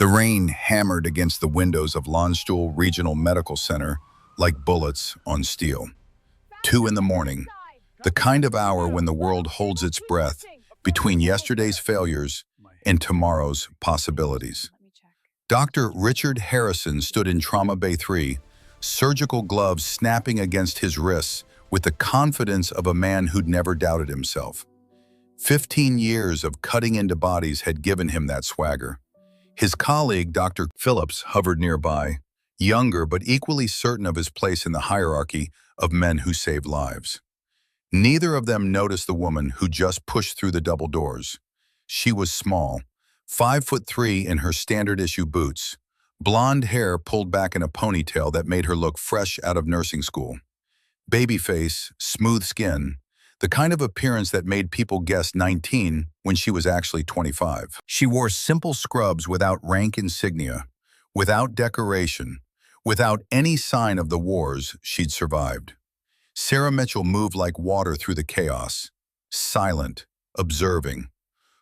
The rain hammered against the windows of Landstuhl Regional Medical Center like bullets on steel. 2 in the morning, the kind of hour when the world holds its breath between yesterday's failures and tomorrow's possibilities. Dr. Richard Harrison stood in Trauma Bay 3, surgical gloves snapping against his wrists with the confidence of a man who'd never doubted himself. 15 years of cutting into bodies had given him that swagger. His colleague, Dr. Phillips, hovered nearby, younger but equally certain of his place in the hierarchy of men who saved lives. Neither of them noticed the woman who just pushed through the double doors. She was small, 5'3" in her standard-issue boots, blonde hair pulled back in a ponytail that made her look fresh out of nursing school. Baby face, smooth skin, the kind of appearance that made people guess 19 when she was actually 25. She wore simple scrubs without rank insignia, without decoration, without any sign of the wars she'd survived. Sarah Mitchell moved like water through the chaos, silent, observing.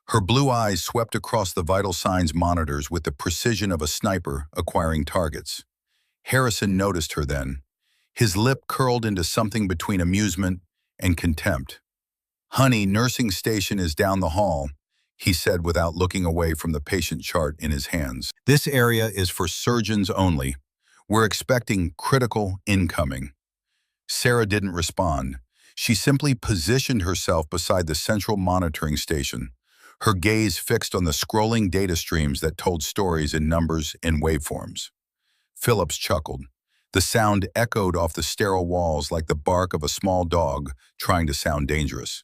Her blue eyes swept across the vital signs monitors with the precision of a sniper acquiring targets. Harrison noticed her then. His lip curled into something between amusement and contempt. "Honey, nursing station is down the hall," he said without looking away from the patient chart in his hands. "This area is for surgeons only. We're expecting critical incoming." Sarah didn't respond. She simply positioned herself beside the central monitoring station, her gaze fixed on the scrolling data streams that told stories in numbers and waveforms. Phillips chuckled. The sound echoed off the sterile walls like the bark of a small dog trying to sound dangerous.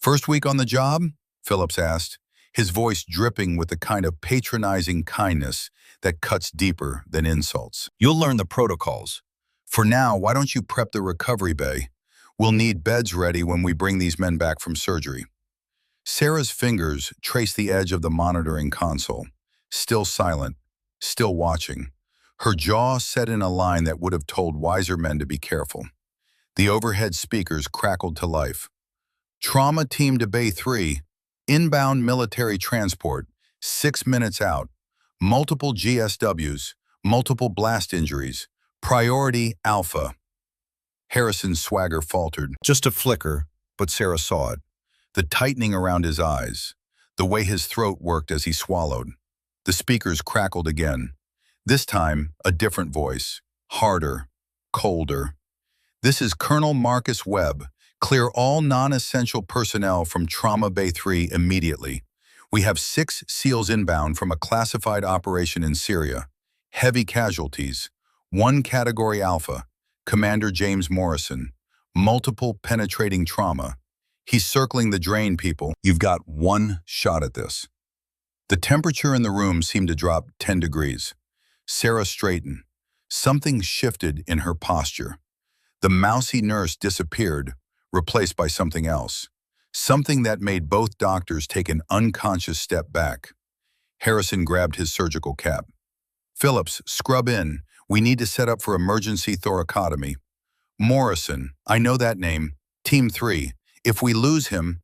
"First week on the job?" Phillips asked, his voice dripping with the kind of patronizing kindness that cuts deeper than insults. "You'll learn the protocols. For now, why don't you prep the recovery bay? We'll need beds ready when we bring these men back from surgery." Sarah's fingers traced the edge of the monitoring console, still silent, still watching. Her jaw set in a line that would have told wiser men to be careful. The overhead speakers crackled to life. "Trauma team to Bay 3, inbound military transport, 6 minutes out, multiple GSWs, multiple blast injuries, priority Alpha." Harrison's swagger faltered. Just a flicker, but Sarah saw it. The tightening around his eyes, the way his throat worked as he swallowed. The speakers crackled again. This time, a different voice, harder, colder. "This is Colonel Marcus Webb. Clear all non-essential personnel from Trauma Bay 3 immediately. We have 6 SEALs inbound from a classified operation in Syria. Heavy casualties. 1 Category Alpha, Commander James Morrison. Multiple penetrating trauma. He's circling the drain, people. You've got 1 shot at this." The temperature in the room seemed to drop 10 degrees. Sarah straightened. Something shifted in her posture. The mousy nurse disappeared, replaced by something else. Something that made both doctors take an unconscious step back. Harrison grabbed his surgical cap. "Phillips, scrub in. We need to set up for emergency thoracotomy." "Morrison, I know that name. Team 3. If we lose him..."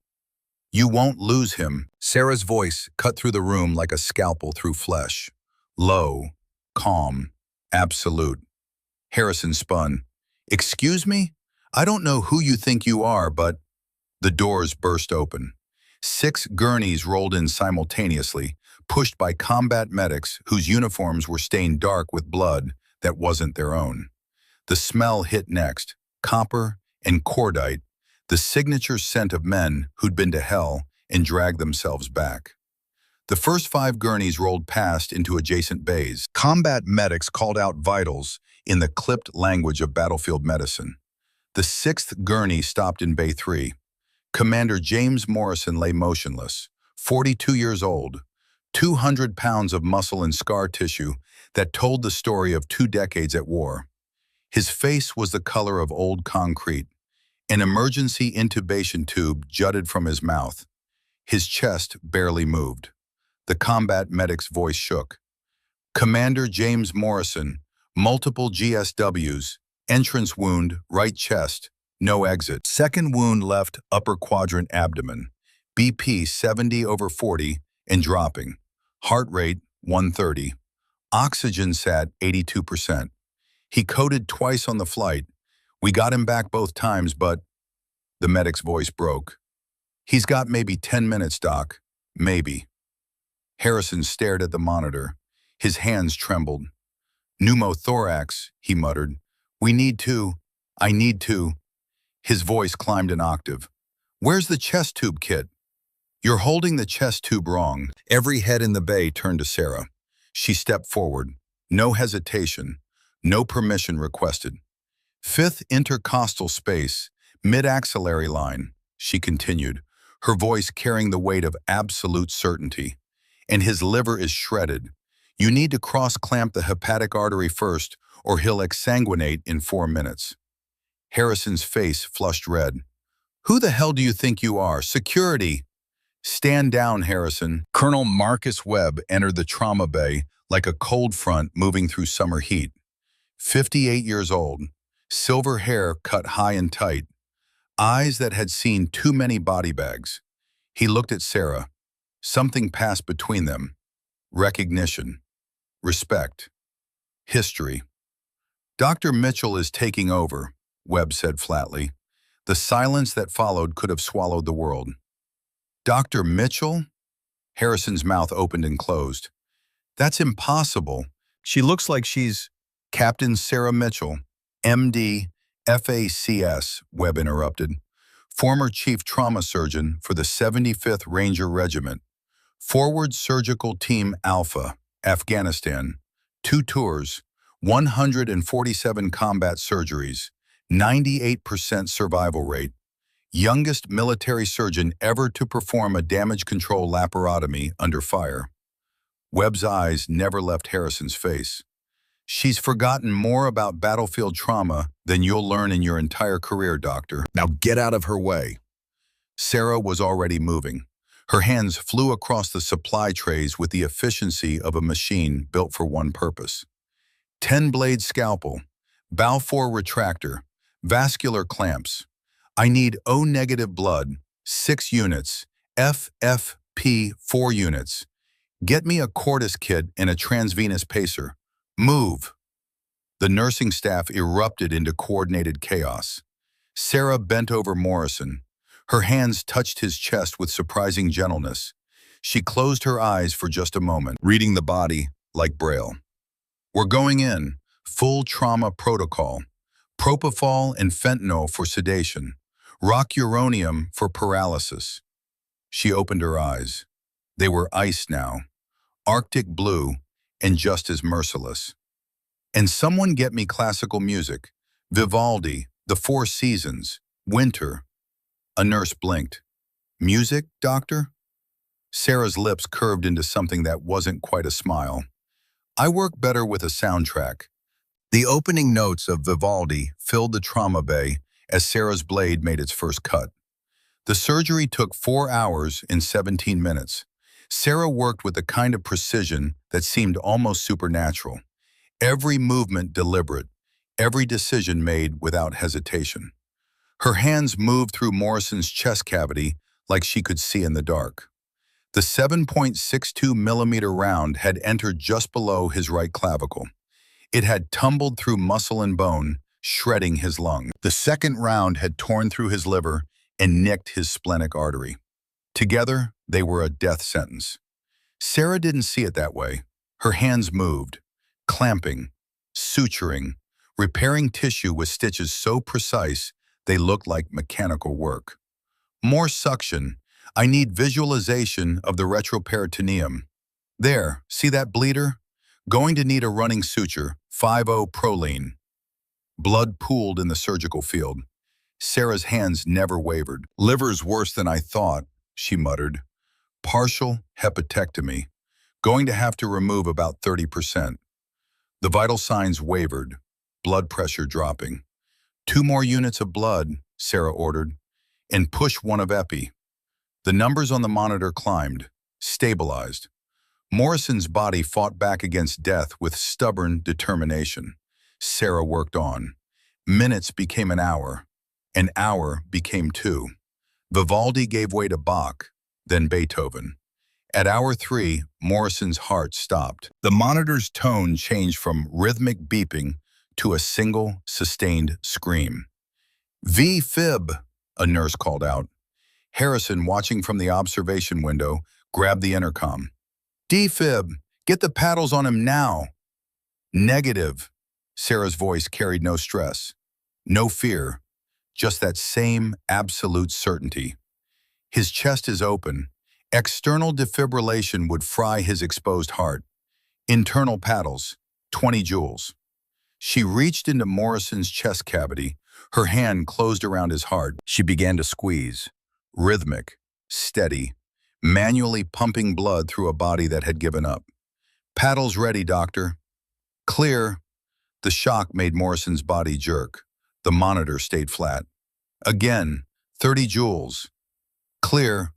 "You won't lose him." Sarah's voice cut through the room like a scalpel through flesh. Low, calm, absolute. Harrison spun. "Excuse me? I don't know who you think you are, but..." The doors burst open. 6 gurneys rolled in simultaneously, pushed by combat medics whose uniforms were stained dark with blood that wasn't their own. The smell hit next, copper and cordite, the signature scent of men who'd been to hell and dragged themselves back. The first 5 gurneys rolled past into adjacent bays. Combat medics called out vitals in the clipped language of battlefield medicine. The 6th gurney stopped in Bay 3. Commander James Morrison lay motionless, 42 years old, 200 pounds of muscle and scar tissue that told the story of 2 decades at war. His face was the color of old concrete. An emergency intubation tube jutted from his mouth. His chest barely moved. The combat medic's voice shook. "Commander James Morrison, multiple GSWs, entrance wound, right chest, no exit. Second wound left upper quadrant abdomen, BP 70/40 and dropping. Heart rate 1:30. Oxygen sat 82%. He coded twice on the flight. We got him back both times, but the medic's voice broke. He's got maybe 10 minutes, Doc. Maybe. Harrison stared at the monitor. His hands trembled. Pneumothorax, he muttered. We need to. I need to. His voice climbed an octave. Where's the chest tube kit? You're holding the chest tube wrong. Every head in the bay turned to Sarah. She stepped forward. No hesitation. No permission requested. Fifth intercostal space, mid-axillary line, she continued, her voice carrying the weight of absolute certainty. And his liver is shredded. You need to cross-clamp the hepatic artery first, or he'll exsanguinate in 4 minutes. Harrison's face flushed red. Who the hell do you think you are? Security! Stand down, Harrison. Colonel Marcus Webb entered the trauma bay like a cold front moving through summer heat. 58 years old, silver hair cut high and tight, eyes that had seen too many body bags. He looked at Sarah. Something passed between them. Recognition. Respect. History. Dr. Mitchell is taking over, Webb said flatly. The silence that followed could have swallowed the world. Dr. Mitchell? Harrison's mouth opened and closed. That's impossible. She looks like she's Captain Sarah Mitchell, MD, FACS, Webb interrupted. Former Chief Trauma Surgeon for the 75th Ranger Regiment. Forward Surgical Team Alpha, Afghanistan. 2 tours, 147 combat surgeries, 98% survival rate. Youngest military surgeon ever to perform a damage control laparotomy under fire. Webb's eyes never left Harrison's face. She's forgotten more about battlefield trauma than you'll learn in your entire career, Doctor. Now get out of her way. Sarah was already moving. Her hands flew across the supply trays with the efficiency of a machine built for one purpose. 10-blade scalpel, Balfour retractor, vascular clamps. I need O-negative blood, 6 units, FFP 4 units. Get me a Cordis kit and a transvenous pacer. Move. The nursing staff erupted into coordinated chaos. Sarah bent over Morrison. Her hands touched his chest with surprising gentleness. She closed her eyes for just a moment, reading the body like Braille. We're going in. Full trauma protocol. Propofol and fentanyl for sedation. Rocuronium for paralysis. She opened her eyes. They were ice now, Arctic blue, and just as merciless. And someone get me classical music. Vivaldi, The Four Seasons, Winter. A nurse blinked. Music, Doctor? Sarah's lips curved into something that wasn't quite a smile. I work better with a soundtrack. The opening notes of Vivaldi filled the trauma bay as Sarah's blade made its first cut. The surgery took 4 hours and 17 minutes. Sarah worked with a kind of precision that seemed almost supernatural. Every movement deliberate, every decision made without hesitation. Her hands moved through Morrison's chest cavity like she could see in the dark. The 7.62 millimeter round had entered just below his right clavicle. It had tumbled through muscle and bone, shredding his lung. The second round had torn through his liver and nicked his splenic artery. Together, they were a death sentence. Sarah didn't see it that way. Her hands moved, clamping, suturing, repairing tissue with stitches so precise they looked like mechanical work. More suction. I need visualization of the retroperitoneum. There, see that bleeder? Going to need a running suture, 5-O-proline. Blood pooled in the surgical field. Sarah's hands never wavered. Liver's worse than I thought, she muttered. Partial hepatectomy. Going to have to remove about 30%. The vital signs wavered, blood pressure dropping. 2 more units of blood, Sarah ordered, and push 1 of epi. The numbers on the monitor climbed, stabilized. Morrison's body fought back against death with stubborn determination. Sarah worked on. Minutes became an hour became 2. Vivaldi gave way to Bach, then Beethoven. At hour 3, Morrison's heart stopped. The monitor's tone changed from rhythmic beeping to a single, sustained scream. V-fib, a nurse called out. Harrison, watching from the observation window, grabbed the intercom. D-fib, get the paddles on him now. Negative. Sarah's voice carried no stress, no fear, just that same absolute certainty. His chest is open. External defibrillation would fry his exposed heart. Internal paddles, 20 joules. She reached into Morrison's chest cavity. Her hand closed around his heart. She began to squeeze, rhythmic, steady, manually pumping blood through a body that had given up. Paddles ready, doctor. Clear. The shock made Morrison's body jerk. The monitor stayed flat. Again, 30 joules. Clear.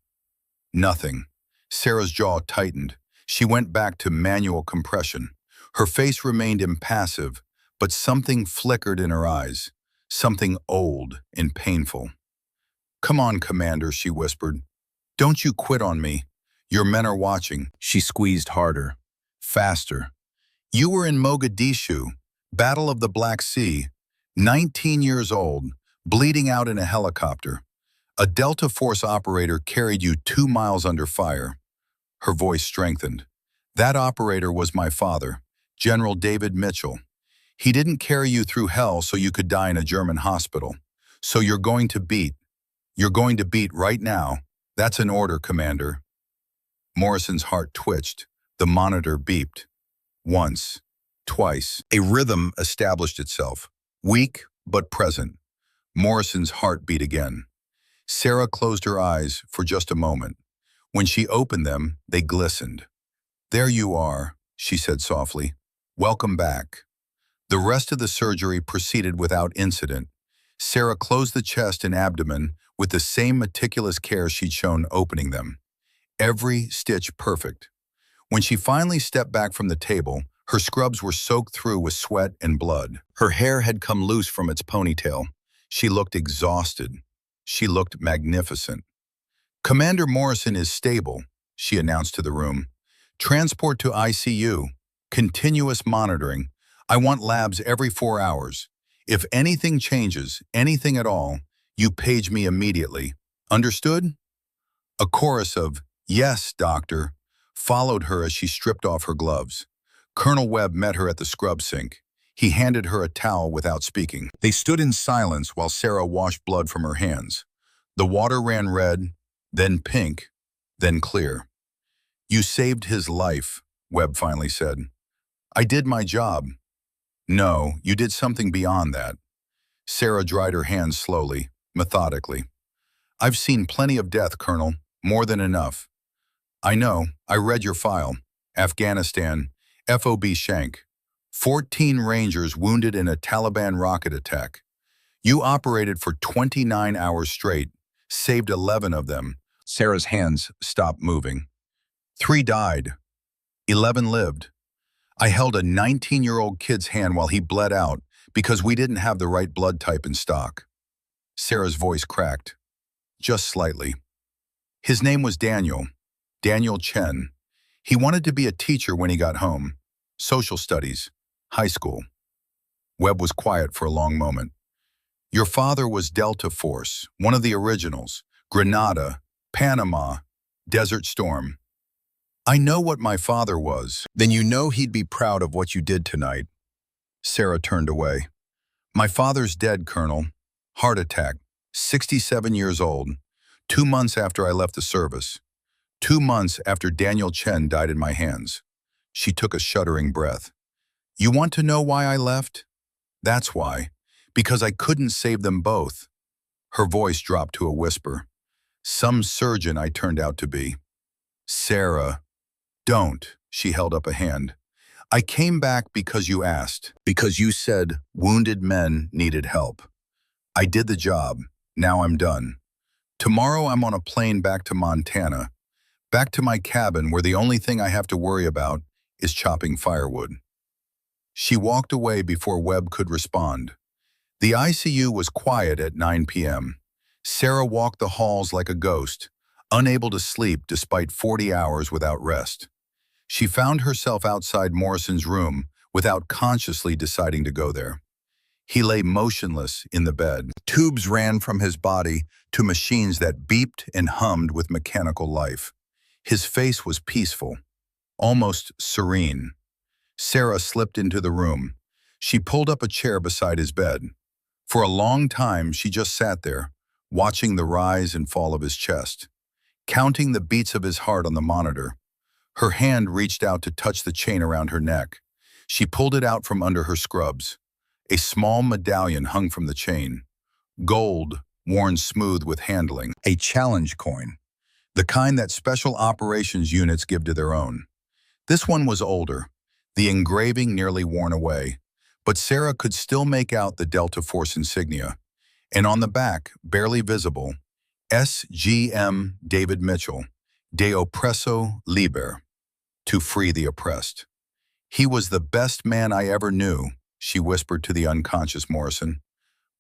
Nothing. Sarah's jaw tightened. She went back to manual compression. Her face remained impassive, but something flickered in her eyes. Something old and painful. Come on, Commander, she whispered. Don't you quit on me. Your men are watching. She squeezed harder, faster. You were in Mogadishu, Battle of the Black Sea, 19 years old, bleeding out in a helicopter. A Delta Force operator carried you 2 miles under fire. Her voice strengthened. That operator was my father, General David Mitchell. He didn't carry you through hell so you could die in a German hospital. So you're going to beat. You're going to beat right now. That's an order, Commander. Morrison's heart twitched. The monitor beeped. Once, twice. A rhythm established itself. Weak, but present. Morrison's heart beat again. Sarah closed her eyes for just a moment. When she opened them, they glistened. There you are, she said softly. Welcome back. The rest of the surgery proceeded without incident. Sarah closed the chest and abdomen with the same meticulous care she'd shown opening them. Every stitch perfect. When she finally stepped back from the table, her scrubs were soaked through with sweat and blood. Her hair had come loose from its ponytail. She looked exhausted. She looked magnificent. Commander Morrison is stable, she announced to the room. Transport to ICU. Continuous monitoring. I want labs every 4 hours. If anything changes, anything at all, you page me immediately. Understood? A chorus of, yes, doctor, followed her as she stripped off her gloves. Colonel Webb met her at the scrub sink. He handed her a towel without speaking. They stood in silence while Sarah washed blood from her hands. The water ran red, then pink, then clear. You saved his life, Webb finally said. I did my job. No, you did something beyond that. Sarah dried her hands slowly, methodically. I've seen plenty of death, Colonel, more than enough. I know, I read your file. Afghanistan, FOB Shank. 14 Rangers wounded in a Taliban rocket attack. You operated for 29 hours straight, saved 11 of them. Sarah's hands stopped moving. 3 died. 11 lived. I held a 19-year-old kid's hand while he bled out because we didn't have the right blood type in stock. Sarah's voice cracked, just slightly. His name was Daniel Chen. He wanted to be a teacher when he got home. Social studies, high school. Webb was quiet for a long moment. Your father was Delta Force, one of the originals. Grenada, Panama, Desert Storm. I know what my father was. Then you know he'd be proud of what you did tonight. Sarah turned away. My father's dead, Colonel. Heart attack, 67 years old. 2 months after I left the service. 2 months after Daniel Chen died in my hands. She took a shuddering breath. You want to know why I left? That's why. Because I couldn't save them both. Her voice dropped to a whisper. Some surgeon I turned out to be. Sarah, don't, she held up a hand. I came back because you asked, because you said wounded men needed help. I did the job. Now I'm done. Tomorrow I'm on a plane back to Montana, back to my cabin where the only thing I have to worry about is chopping firewood. She walked away before Webb could respond. The ICU was quiet at 9 p.m. Sarah walked the halls like a ghost, unable to sleep despite 40 hours without rest. She found herself outside Morrison's room without consciously deciding to go there. He lay motionless in the bed. Tubes ran from his body to machines that beeped and hummed with mechanical life. His face was peaceful, almost serene. Sarah slipped into the room. She pulled up a chair beside his bed. For a long time, she just sat there, watching the rise and fall of his chest, counting the beats of his heart on the monitor. Her hand reached out to touch the chain around her neck. She pulled it out from under her scrubs. A small medallion hung from the chain. Gold, worn smooth with handling. A challenge coin. The kind that special operations units give to their own. This one was older, the engraving nearly worn away, but Sarah could still make out the Delta Force insignia. And on the back, barely visible, SGM David Mitchell, De Oppresso Liber, to free the oppressed. He was the best man I ever knew, she whispered to the unconscious Morrison.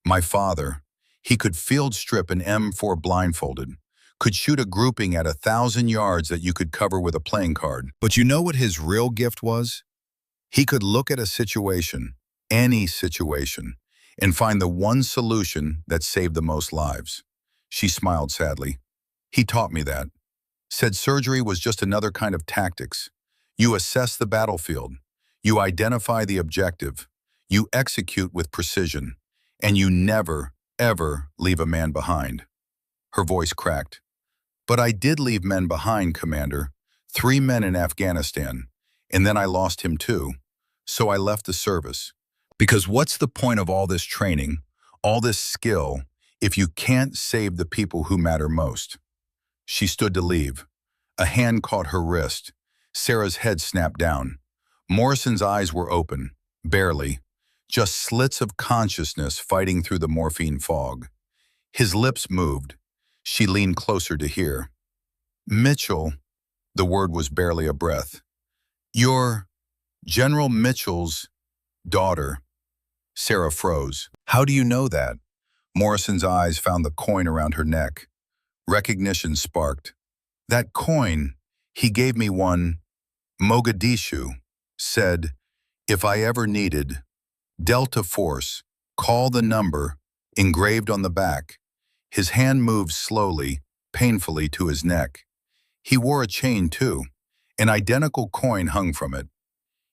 My father, he could field strip an M4 blindfolded, could shoot a grouping at 1,000 yards that you could cover with a playing card. But you know what his real gift was? He could look at a situation, any situation, and find the one solution that saved the most lives. She smiled sadly. He taught me that. Said surgery was just another kind of tactics. You assess the battlefield. You identify the objective. You execute with precision. And you never, ever leave a man behind. Her voice cracked. But I did leave men behind, Commander. 3 men in Afghanistan. And then I lost him too. So I left the service. Because what's the point of all this training, all this skill, if you can't save the people who matter most? She stood to leave. A hand caught her wrist. Sarah's head snapped down. Morrison's eyes were open, barely, just slits of consciousness fighting through the morphine fog. His lips moved. She leaned closer to hear. Mitchell, the word was barely a breath. You're General Mitchell's daughter. Sarah froze. How do you know that? Morrison's eyes found the coin around her neck. Recognition sparked. That coin, he gave me one. Mogadishu said, if I ever needed, Delta Force, call the number, engraved on the back. His hand moved slowly, painfully to his neck. He wore a chain too. An identical coin hung from it.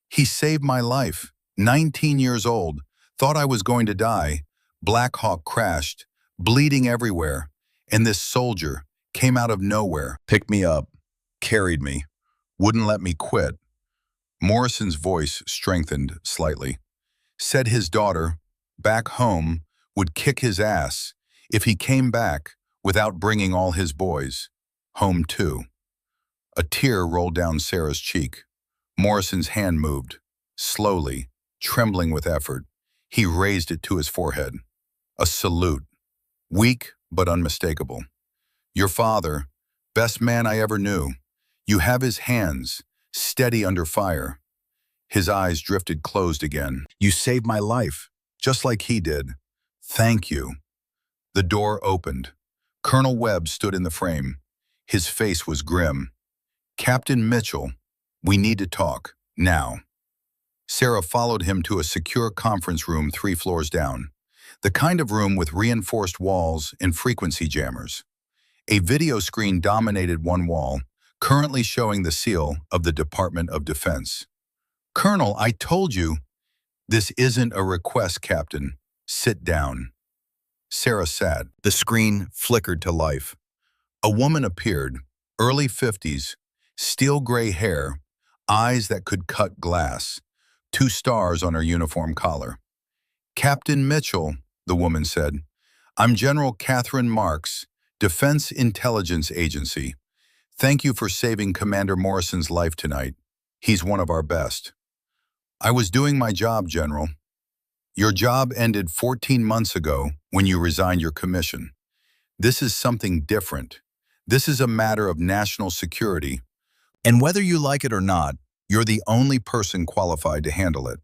He saved my life. 19 years old. Thought I was going to die. Black Hawk crashed, bleeding everywhere. And this soldier came out of nowhere, picked me up, carried me, wouldn't let me quit. Morrison's voice strengthened slightly. Said his daughter, back home, would kick his ass if he came back without bringing all his boys home too. A tear rolled down Sarah's cheek. Morrison's hand moved, slowly, trembling with effort. He raised it to his forehead. A salute, weak but unmistakable. Your father, best man I ever knew. You have his hands, steady under fire. His eyes drifted closed again. You saved my life, just like he did. Thank you. The door opened. Colonel Webb stood in the frame. His face was grim. Captain Mitchell, we need to talk, now. Sarah followed him to a secure conference room 3 floors down, the kind of room with reinforced walls and frequency jammers. A video screen dominated one wall, currently showing the seal of the Department of Defense. Colonel, I told you. This isn't a request, Captain. Sit down. Sarah sat. The screen flickered to life. A woman appeared, early 50s, steel gray hair, eyes that could cut glass, 2 stars on her uniform collar. Captain Mitchell, the woman said, I'm General Catherine Marks, Defense Intelligence Agency. Thank you for saving Commander Morrison's life tonight. He's one of our best. I was doing my job, General. Your job ended 14 months ago when you resigned your commission. This is something different. This is a matter of national security. And whether you like it or not, you're the only person qualified to handle it.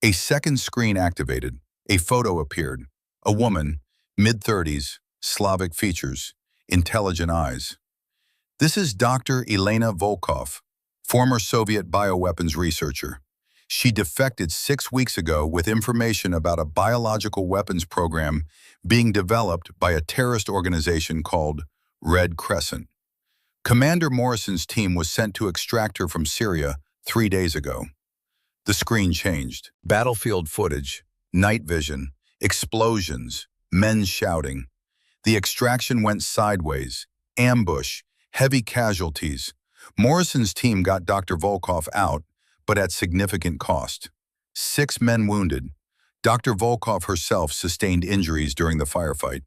A second screen activated. A photo appeared. A woman, mid-30s, Slavic features, intelligent eyes. This is Dr. Elena Volkov, former Soviet bioweapons researcher. She defected 6 weeks ago with information about a biological weapons program being developed by a terrorist organization called Red Crescent. Commander Morrison's team was sent to extract her from Syria 3 days ago. The screen changed. Battlefield footage, night vision, explosions, men shouting. The extraction went sideways, ambush, heavy casualties. Morrison's team got Dr. Volkov out, but at significant cost. 6 men wounded. Dr. Volkov herself sustained injuries during the firefight.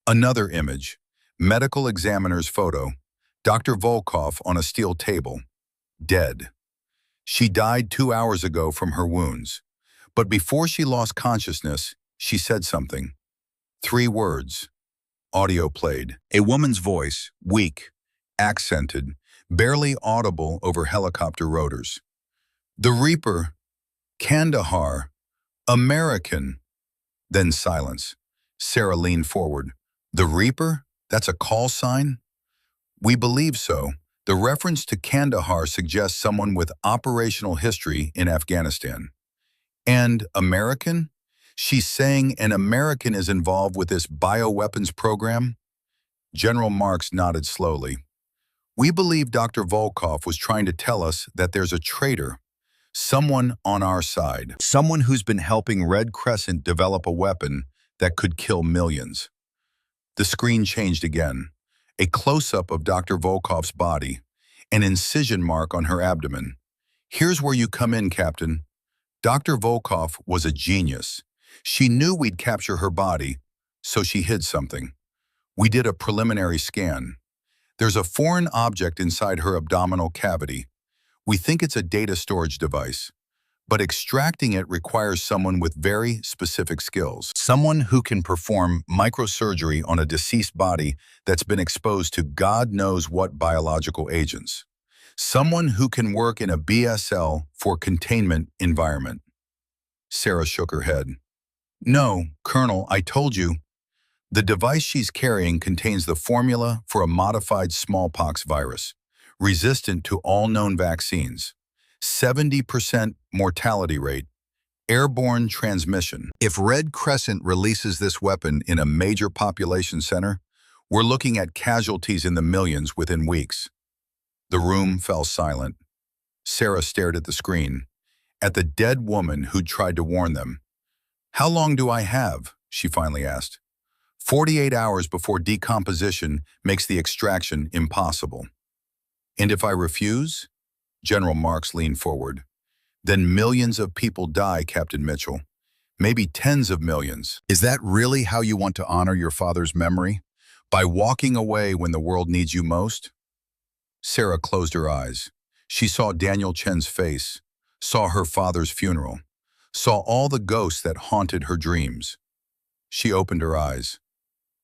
Another image, medical examiner's photo, Dr. Volkov on a steel table, dead. She died 2 hours ago from her wounds. But before she lost consciousness, she said something. 3 words. Audio played. A woman's voice, weak, accented, barely audible over helicopter rotors. The Reaper, Kandahar, American. Then silence. Sarah leaned forward. The Reaper? That's a call sign? We believe so. The reference to Kandahar suggests someone with operational history in Afghanistan. And American? She's saying an American is involved with this bioweapons program? General Marks nodded slowly. We believe Dr. Volkov was trying to tell us that there's a traitor, someone on our side, someone who's been helping Red Crescent develop a weapon that could kill millions. The screen changed again. A close-up of Dr. Volkov's body, an incision mark on her abdomen. Here's where you come in, Captain. Dr. Volkov was a genius. She knew we'd capture her body, so she hid something. We did a preliminary scan. There's a foreign object inside her abdominal cavity. We think it's a data storage device, but extracting it requires someone with very specific skills. Someone who can perform microsurgery on a deceased body that's been exposed to God knows what biological agents. Someone who can work in a BSL for containment environment. Sarah shook her head. No, Colonel, I told you. The device she's carrying contains the formula for a modified smallpox virus, resistant to all known vaccines. 70% mortality rate, airborne transmission. If Red Crescent releases this weapon in a major population center, we're looking at casualties in the millions within weeks. The room fell silent. Sarah stared at the screen, at the dead woman who'd tried to warn them. How long do I have? She finally asked. 48 hours before decomposition makes the extraction impossible. And if I refuse? General Marks leaned forward. Then millions of people die, Captain Mitchell. Maybe tens of millions. Is that really how you want to honor your father's memory? By walking away when the world needs you most? Sarah closed her eyes. She saw Daniel Chen's face, saw her father's funeral, saw all the ghosts that haunted her dreams. She opened her eyes.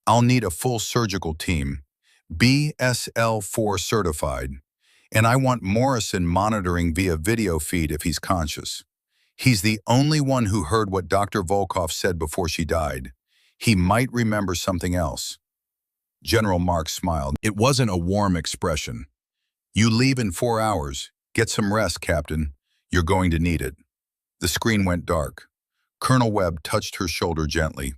I'll need a full surgical team, BSL-4 certified, and I want Morrison monitoring via video feed if he's conscious. He's the only one who heard what Dr. Volkov said before she died. He might remember something else. General Marks smiled. It wasn't a warm expression. You leave in 4 hours. Get some rest, Captain. You're going to need it. The screen went dark. Colonel Webb touched her shoulder gently.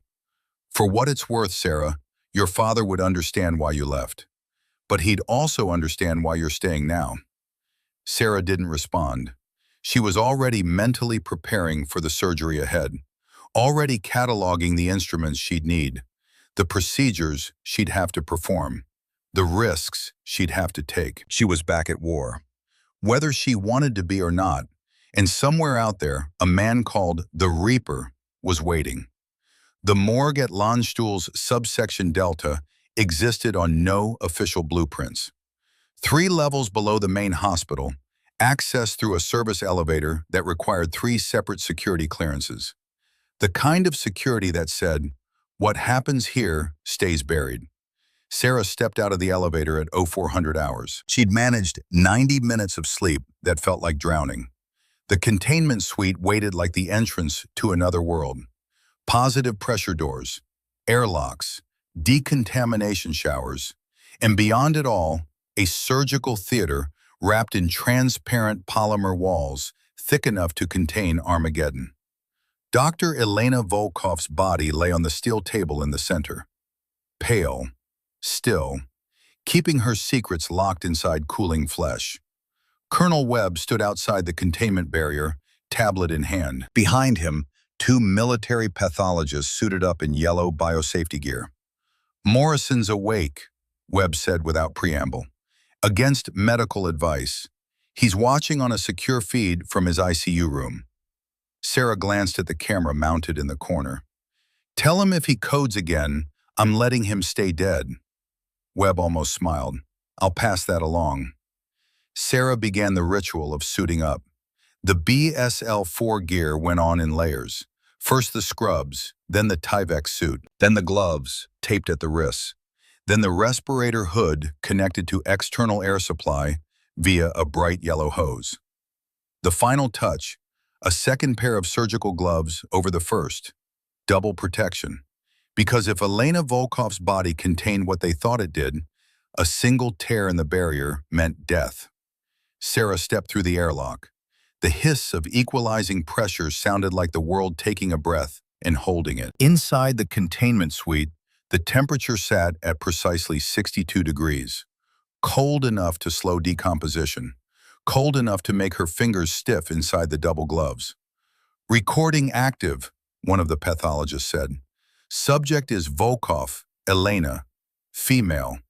For what it's worth, Sarah, your father would understand why you left. But he'd also understand why you're staying now. Sarah didn't respond. She was already mentally preparing for the surgery ahead, already cataloging the instruments she'd need, the procedures she'd have to perform, the risks she'd have to take. She was back at war, whether she wanted to be or not, and somewhere out there, a man called the Reaper was waiting. The morgue at Landstuhl's subsection Delta existed on no official blueprints. 3 levels below the main hospital, access through a service elevator that required 3 separate security clearances. The kind of security that said, what happens here stays buried. Sarah stepped out of the elevator at 0400 hours. She'd managed 90 minutes of sleep that felt like drowning. The containment suite waited like the entrance to another world. Positive pressure doors, airlocks, decontamination showers, and beyond it all, a surgical theater wrapped in transparent polymer walls thick enough to contain Armageddon. Dr. Elena Volkov's body lay on the steel table in the center, pale, still, keeping her secrets locked inside cooling flesh. Colonel Webb stood outside the containment barrier, tablet in hand. Behind him, two military pathologists suited up in yellow biosafety gear. "Morrison's awake," Webb said without preamble. "Against medical advice. He's watching on a secure feed from his ICU room." Sarah glanced at the camera mounted in the corner. "Tell him if he codes again, I'm letting him stay dead." Webb almost smiled. "I'll pass that along." Sarah began the ritual of suiting up. The BSL-4 gear went on in layers. First the scrubs, then the Tyvek suit, then the gloves, taped at the wrists, then the respirator hood connected to external air supply via a bright yellow hose. The final touch, a second pair of surgical gloves over the first, double protection. Because if Elena Volkov's body contained what they thought it did, a single tear in the barrier meant death. Sarah stepped through the airlock. The hiss of equalizing pressure sounded like the world taking a breath and holding it. Inside the containment suite, the temperature sat at precisely 62 degrees, cold enough to slow decomposition, cold enough to make her fingers stiff inside the double gloves. "Recording active," one of the pathologists said. "Subject is Volkov, Elena, female,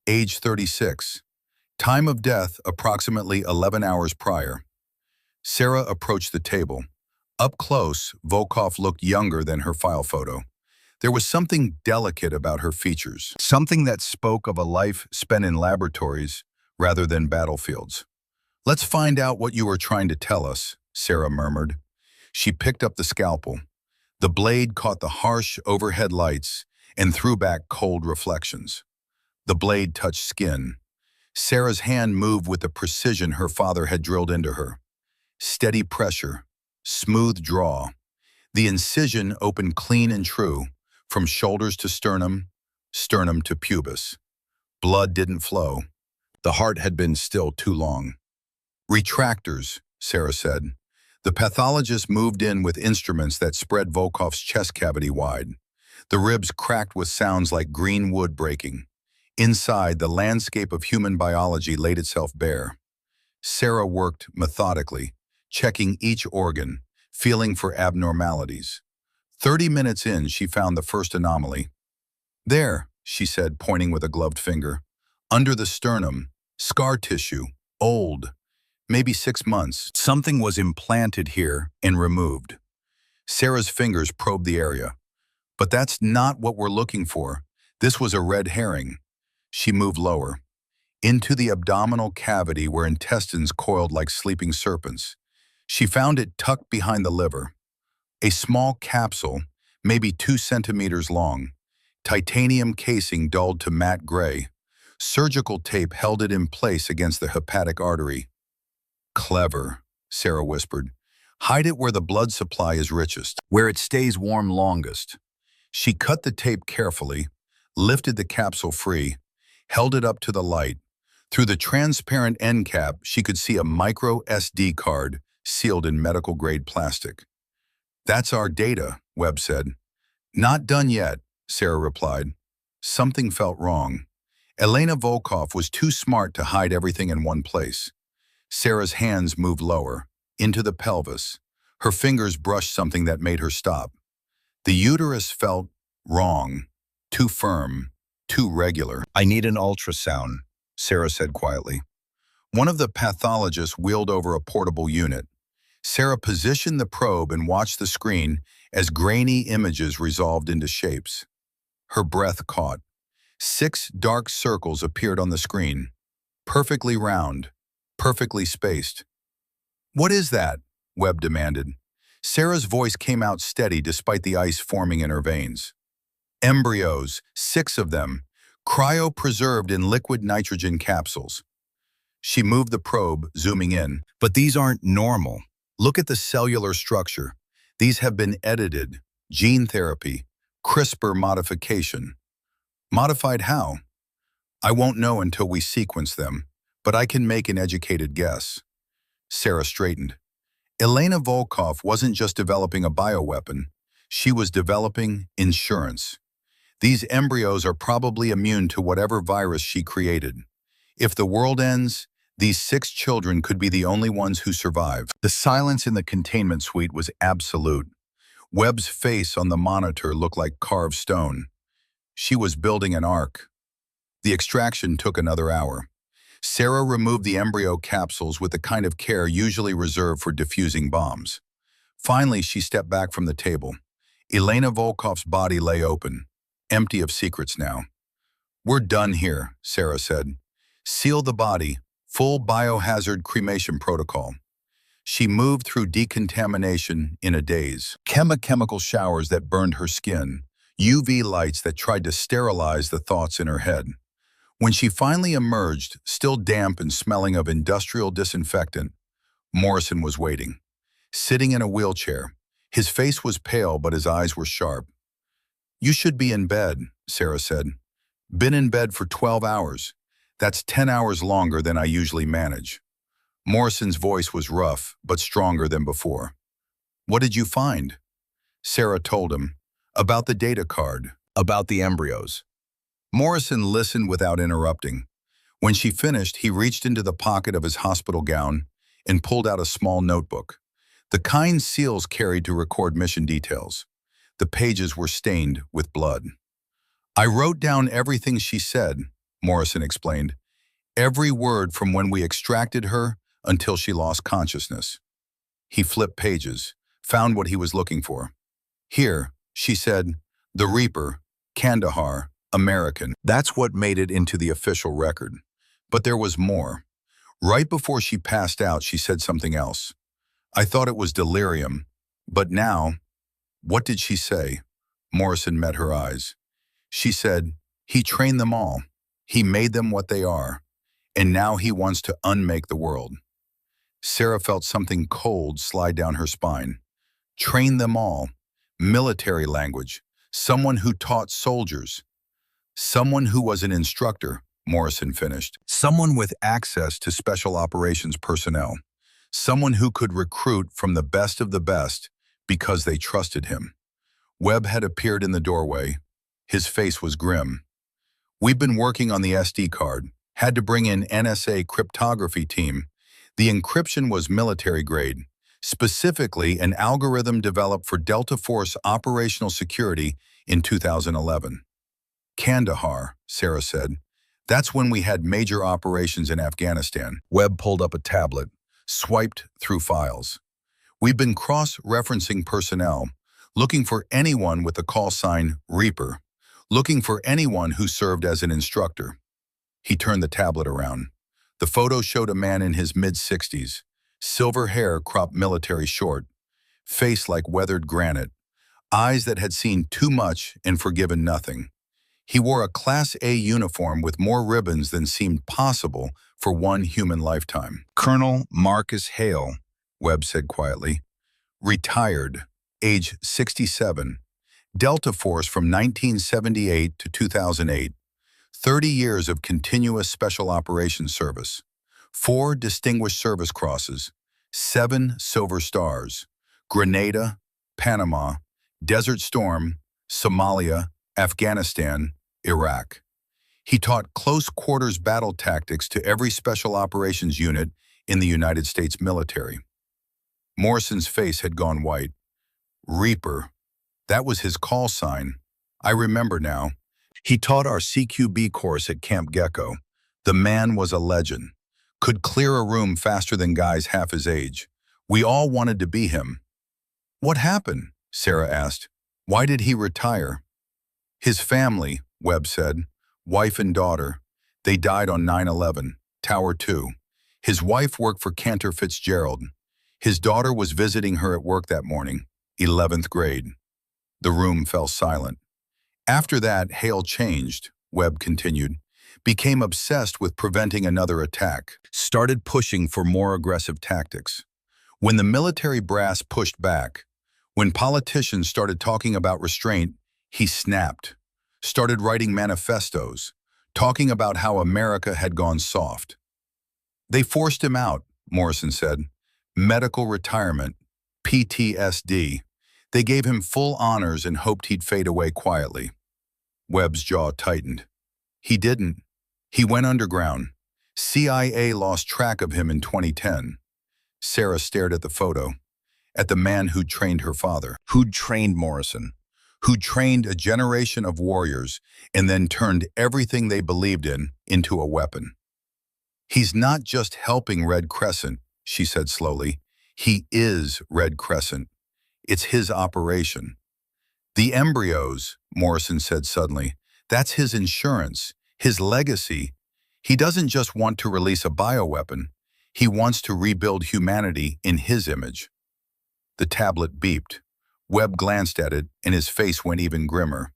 age 36. Time of death approximately 11 hours prior." Sarah approached the table. Up close, Volkov looked younger than her file photo. There was something delicate about her features, something that spoke of a life spent in laboratories rather than battlefields. "Let's find out what you were trying to tell us," Sarah murmured. She picked up the scalpel. The blade caught the harsh overhead lights and threw back cold reflections. The blade touched skin. Sarah's hand moved with the precision her father had drilled into her. Steady pressure, smooth draw. The incision opened clean and true, from shoulders to sternum, sternum to pubis. Blood didn't flow. The heart had been still too long. "Retractors," Sarah said. The pathologist moved in with instruments that spread Volkov's chest cavity wide. The ribs cracked with sounds like green wood breaking. Inside, the landscape of human biology laid itself bare. Sarah worked methodically, checking each organ, feeling for abnormalities. 30 minutes in, she found the first anomaly. "There," she said, pointing with a gloved finger. "Under the sternum, scar tissue, old, maybe 6 months. Something was implanted here and removed." Sarah's fingers probed the area. "But that's not what we're looking for. This was a red herring." She moved lower, into the abdominal cavity where intestines coiled like sleeping serpents. She found it tucked behind the liver. A small capsule, maybe 2 centimeters long, titanium casing dulled to matte gray. Surgical tape held it in place against the hepatic artery. "Clever," Sarah whispered. "Hide it where the blood supply is richest, where it stays warm longest." She cut the tape carefully, lifted the capsule free, held it up to the light. Through the transparent end cap, she could see a micro SD card sealed in medical-grade plastic. "That's our data," Webb said. "Not done yet," Sarah replied. Something felt wrong. Elena Volkov was too smart to hide everything in one place. Sarah's hands moved lower, into the pelvis. Her fingers brushed something that made her stop. The uterus felt wrong, too firm, too regular. "I need an ultrasound," Sarah said quietly. One of the pathologists wheeled over a portable unit. Sarah positioned the probe and watched the screen as grainy images resolved into shapes. Her breath caught. 6 dark circles appeared on the screen, perfectly round, perfectly spaced. "What is that?" Webb demanded. Sarah's voice came out steady despite the ice forming in her veins. "Embryos, 6 of them, cryopreserved in liquid nitrogen capsules." She moved the probe, zooming in. "But these aren't normal. Look at the cellular structure. These have been edited. Gene therapy, CRISPR modification." "Modified how?" I won't know until we sequence them, but I can make an educated guess. Sarah straightened. Elena Volkov wasn't just developing a bioweapon, she was developing insurance. These embryos are probably immune to whatever virus she created. If the world ends, these 6 children could be the only ones who survive. The silence in the containment suite was absolute. Webb's face on the monitor looked like carved stone. She was building an ark. The extraction took another hour. Sarah removed the embryo capsules with the kind of care usually reserved for defusing bombs. Finally, she stepped back from the table. Elena Volkov's body lay open, empty of secrets now. "We're done here," Sarah said. "Seal the body, full biohazard cremation protocol." She moved through decontamination in a daze. Chemical showers that burned her skin, UV lights that tried to sterilize the thoughts in her head. When she finally emerged, still damp and smelling of industrial disinfectant, Morrison was waiting. Sitting in a wheelchair, his face was pale but his eyes were sharp. "You should be in bed," Sarah said. "Been in bed for 12 hours. That's 10 hours longer than I usually manage." Morrison's voice was rough, but stronger than before. "What did you find?" Sarah told him. About the data card, about the embryos. Morrison listened without interrupting. When she finished, he reached into the pocket of his hospital gown and pulled out a small notebook. The kind seals carried to record mission details. The pages were stained with blood. "I wrote down everything she said," Morrison explained. "Every word from when we extracted her until she lost consciousness." He flipped pages, found what he was looking for. "Here," she said, "the Reaper, Kandahar, American." That's what made it into the official record. But there was more. Right before she passed out, she said something else. "I thought it was delirium, but now..." What did she say? Morrison met her eyes. She said, "He trained them all. He made them what they are. And now he wants to unmake the world." Sarah felt something cold slide down her spine. Train them all. Military language. Someone who taught soldiers. Someone who was an instructor, Morrison finished. Someone with access to special operations personnel. Someone who could recruit from the best of the best because they trusted him. Webb had appeared in the doorway. His face was grim. "We've been working on the SD card. Had to bring in NSA cryptography team. The encryption was military grade. Specifically, an algorithm developed for Delta Force operational security in 2011. Kandahar, Sarah said. That's when we had major operations in Afghanistan. Webb pulled up a tablet, swiped through files. We've been cross-referencing personnel, looking for anyone with the call sign Reaper, looking for anyone who served as an instructor. He turned the tablet around. The photo showed a man in his mid-60s, silver hair cropped military short, face like weathered granite, eyes that had seen too much and forgiven nothing. He wore a Class A uniform with more ribbons than seemed possible for one human lifetime. Colonel Marcus Hale, Webb said quietly. Retired, age 67. Delta Force from 1978 to 2008. 30 years of continuous special operations service. 4 Distinguished Service Crosses. 7 Silver Stars. Grenada, Panama, Desert Storm, Somalia, Afghanistan, Iraq. He taught close-quarters battle tactics to every special operations unit in the United States military. Morrison's face had gone white. Reaper. That was his call sign. I remember now. He taught our CQB course at Camp Gecko. The man was a legend. Could clear a room faster than guys half his age. We all wanted to be him. What happened? Sarah asked. Why did he retire? His family, Webb said. Wife and daughter. They died on 9/11, Tower 2. His wife worked for Cantor Fitzgerald. His daughter was visiting her at work that morning, 11th grade. The room fell silent. After that, Hale changed, Webb continued, became obsessed with preventing another attack, started pushing for more aggressive tactics. When the military brass pushed back, when politicians started talking about restraint, he snapped, started writing manifestos, talking about how America had gone soft. They forced him out, Morrison said. Medical retirement, PTSD. They gave him full honors and hoped he'd fade away quietly. Webb's jaw tightened. He didn't. He went underground. CIA lost track of him in 2010. Sarah stared at the photo, at the man who'd trained her father, who'd trained Morrison, who'd trained a generation of warriors and then turned everything they believed in into a weapon. He's not just helping Red Crescent, she said slowly. He is Red Crescent. It's his operation. The embryos, Morrison said suddenly, that's his insurance, his legacy. He doesn't just want to release a bioweapon. He wants to rebuild humanity in his image. The tablet beeped. Webb glanced at it, and his face went even grimmer.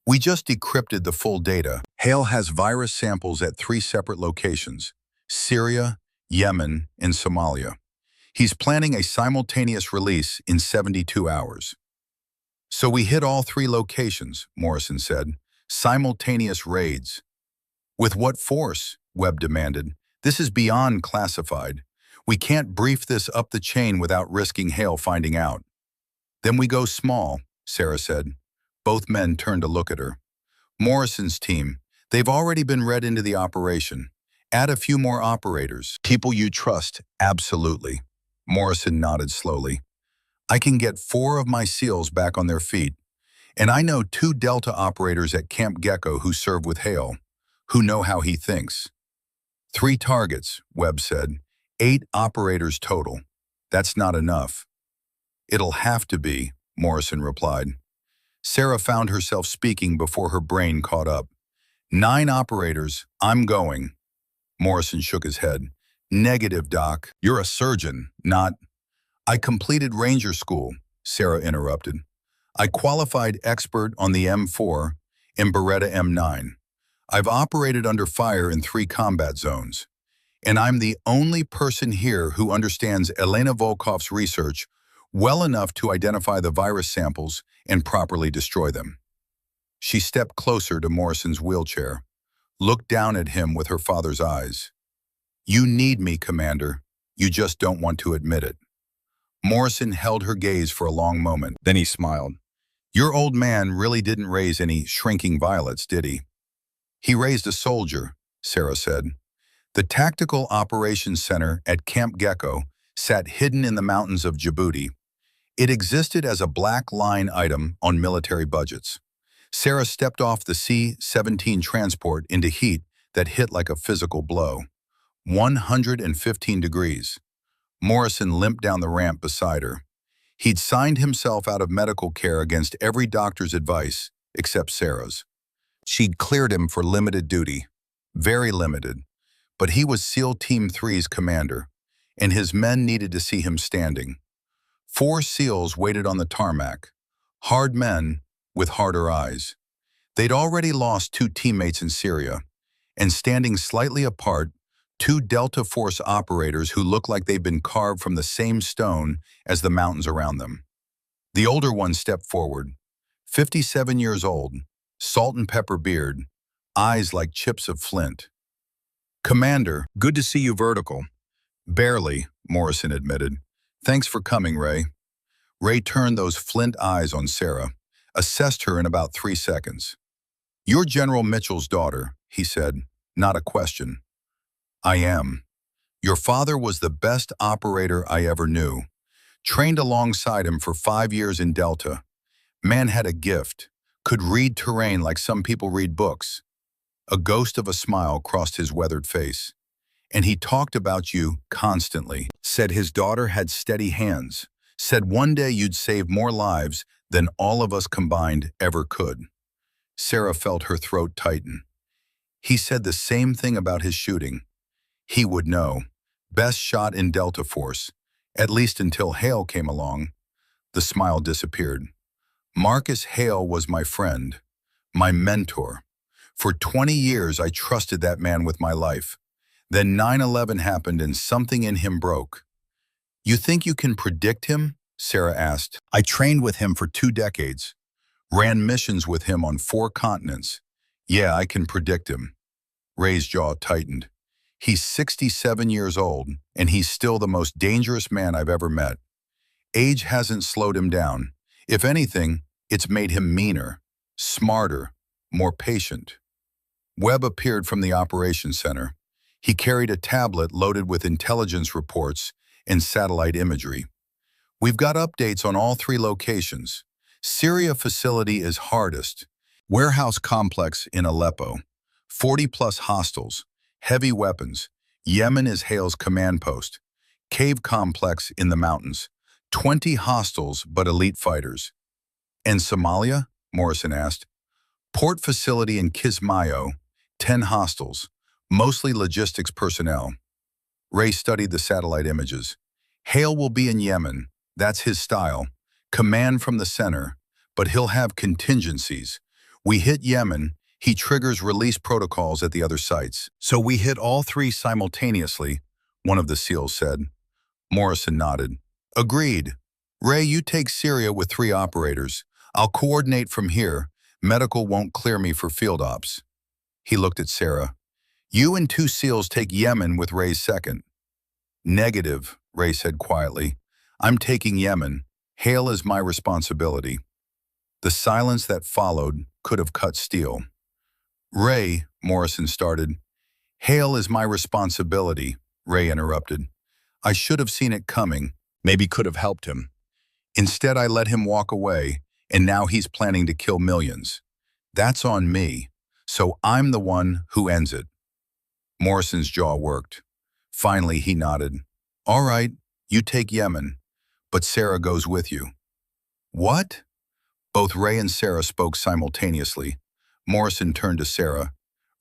We just decrypted the full data. Hale has virus samples at 3 separate locations: Syria, Yemen, and Somalia. He's planning a simultaneous release in 72 hours. So we hit all 3 locations, Morrison said. Simultaneous raids. With what force? Webb demanded. This is beyond classified. We can't brief this up the chain without risking Hale finding out. Then we go small, Sarah said. Both men turned to look at her. Morrison's team, they've already been read into the operation. Add a few more operators. People you trust, absolutely. Morrison nodded slowly. I can get 4 of my SEALs back on their feet. And I know 2 Delta operators at Camp Gecko who serve with Hale, who know how he thinks. 3 targets, Webb said. 8 operators total. That's not enough. It'll have to be, Morrison replied. Sarah found herself speaking before her brain caught up. 9 operators, I'm going. Morrison shook his head. Negative, Doc. You're a surgeon, not... I completed Ranger School, Sarah interrupted. I qualified expert on the M4 and Beretta M9. I've operated under fire in 3 combat zones. And I'm the only person here who understands Elena Volkov's research well enough to identify the virus samples and properly destroy them. She stepped closer to Morrison's wheelchair, looked down at him with her father's eyes. You need me, Commander. You just don't want to admit it. Morrison held her gaze for a long moment. Then he smiled. Your old man really didn't raise any shrinking violets, did he? He raised a soldier, Sarah said. The Tactical Operations Center at Camp Gecko sat hidden in the mountains of Djibouti. It existed as a black line item on military budgets. Sarah stepped off the C-17 transport into heat that hit like a physical blow. 115 degrees. Morrison limped down the ramp beside her. He'd signed himself out of medical care against every doctor's advice except Sarah's. She'd cleared him for limited duty. Very limited. But he was SEAL Team 3's commander, and his men needed to see him standing. 4 SEALs waited on the tarmac. Hard men with harder eyes. They'd already lost 2 teammates in Syria, and standing slightly apart, 2 Delta Force operators who looked like they'd been carved from the same stone as the mountains around them. The older one stepped forward, 57 years old, salt and pepper beard, eyes like chips of flint. Commander, good to see you vertical. Barely, Morrison admitted. Thanks for coming, Ray. Ray turned those flint eyes on Sarah, assessed her in about 3 seconds. You're General Mitchell's daughter, he said, not a question. I am. Your father was the best operator I ever knew. Trained alongside him for 5 years in Delta. Man had a gift, could read terrain like some people read books. A ghost of a smile crossed his weathered face. And he talked about you constantly. Said his daughter had steady hands. Said one day you'd save more lives than all of us combined ever could. Sarah felt her throat tighten. He said the same thing about his shooting. He would know. Best shot in Delta Force, at least until Hale came along. The smile disappeared. Marcus Hale was my friend, my mentor. For 20 years, I trusted that man with my life. Then 9/11 happened and something in him broke. You think you can predict him? Sarah asked. I trained with him for 2 decades. Ran missions with him on 4 continents. Yeah, I can predict him. Ray's jaw tightened. He's 67 years old, and he's still the most dangerous man I've ever met. Age hasn't slowed him down. If anything, it's made him meaner, smarter, more patient. Webb appeared from the operations center. He carried a tablet loaded with intelligence reports and satellite imagery. We've got updates on all 3 locations. Syria facility is hardest. Warehouse complex in Aleppo. 40-plus hostiles. Heavy weapons. Yemen is Hale's command post. Cave complex in the mountains. 20 hostiles but elite fighters. And Somalia? Morrison asked. Port facility in Kismayo. 10 hostiles. Mostly logistics personnel. Ray studied the satellite images. Hale will be in Yemen. That's his style. Command from the center. But he'll have contingencies. We hit Yemen, he triggers release protocols at the other sites. So we hit all 3 simultaneously, one of the SEALs said. Morrison nodded. Agreed. Ray, you take Syria with 3 operators. I'll coordinate from here. Medical won't clear me for field ops. He looked at Sarah. You and 2 SEALs take Yemen with Ray's second. Negative, Ray said quietly. I'm taking Yemen. Hale is my responsibility. The silence that followed could have cut steel. Ray, Morrison started. Hale is my responsibility, Ray interrupted. I should have seen it coming, maybe could have helped him. Instead, I let him walk away, and now he's planning to kill millions. That's on me, so I'm the one who ends it. Morrison's jaw worked. Finally, he nodded. All right, you take Yemen, but Sarah goes with you. What? Both Ray and Sarah spoke simultaneously. Morrison turned to Sarah.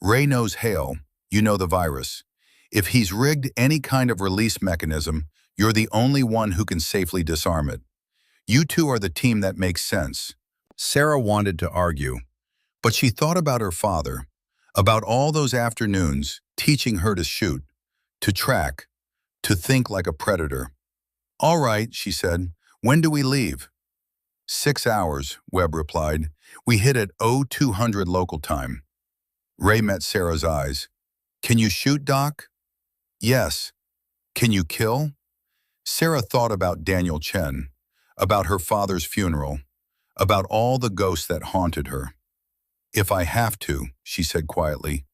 Ray knows Hale. You know the virus. If he's rigged any kind of release mechanism, you're the only one who can safely disarm it. You 2 are the team that makes sense. Sarah wanted to argue, but she thought about her father, about all those afternoons teaching her to shoot, to track, to think like a predator. All right, she said. When do we leave? 6 hours, Webb replied. We hit at 0200 local time. Ray met Sarah's eyes. Can you shoot, Doc? Yes. Can you kill? Sarah thought about Daniel Chen, about her father's funeral, about all the ghosts that haunted her. If I have to, she said quietly.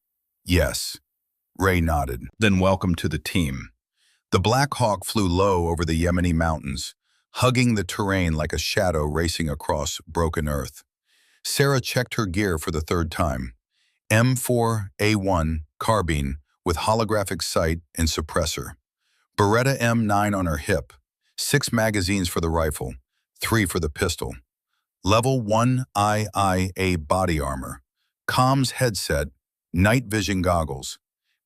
Yes. Ray nodded. Then welcome to the team. The Black Hawk flew low over the Yemeni mountains, hugging the terrain like a shadow racing across broken earth. Sarah checked her gear for the 3rd time. M4A1 carbine with holographic sight and suppressor. Beretta M9 on her hip. 6 magazines for the rifle, 3 for the pistol. Level 1 IIA body armor. Comms headset, night vision goggles.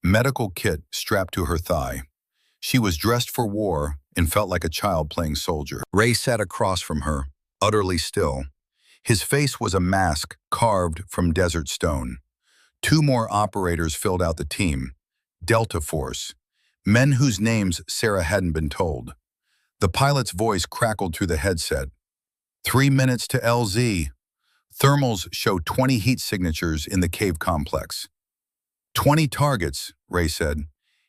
Medical kit strapped to her thigh. She was dressed for war and felt like a child playing soldier. Ray sat across from her, utterly still. His face was a mask carved from desert stone. 2 more operators filled out the team. Delta Force. Men whose names Sarah hadn't been told. The pilot's voice crackled through the headset. 3 minutes to LZ. Thermals show 20 heat signatures in the cave complex. 20 targets, Ray said.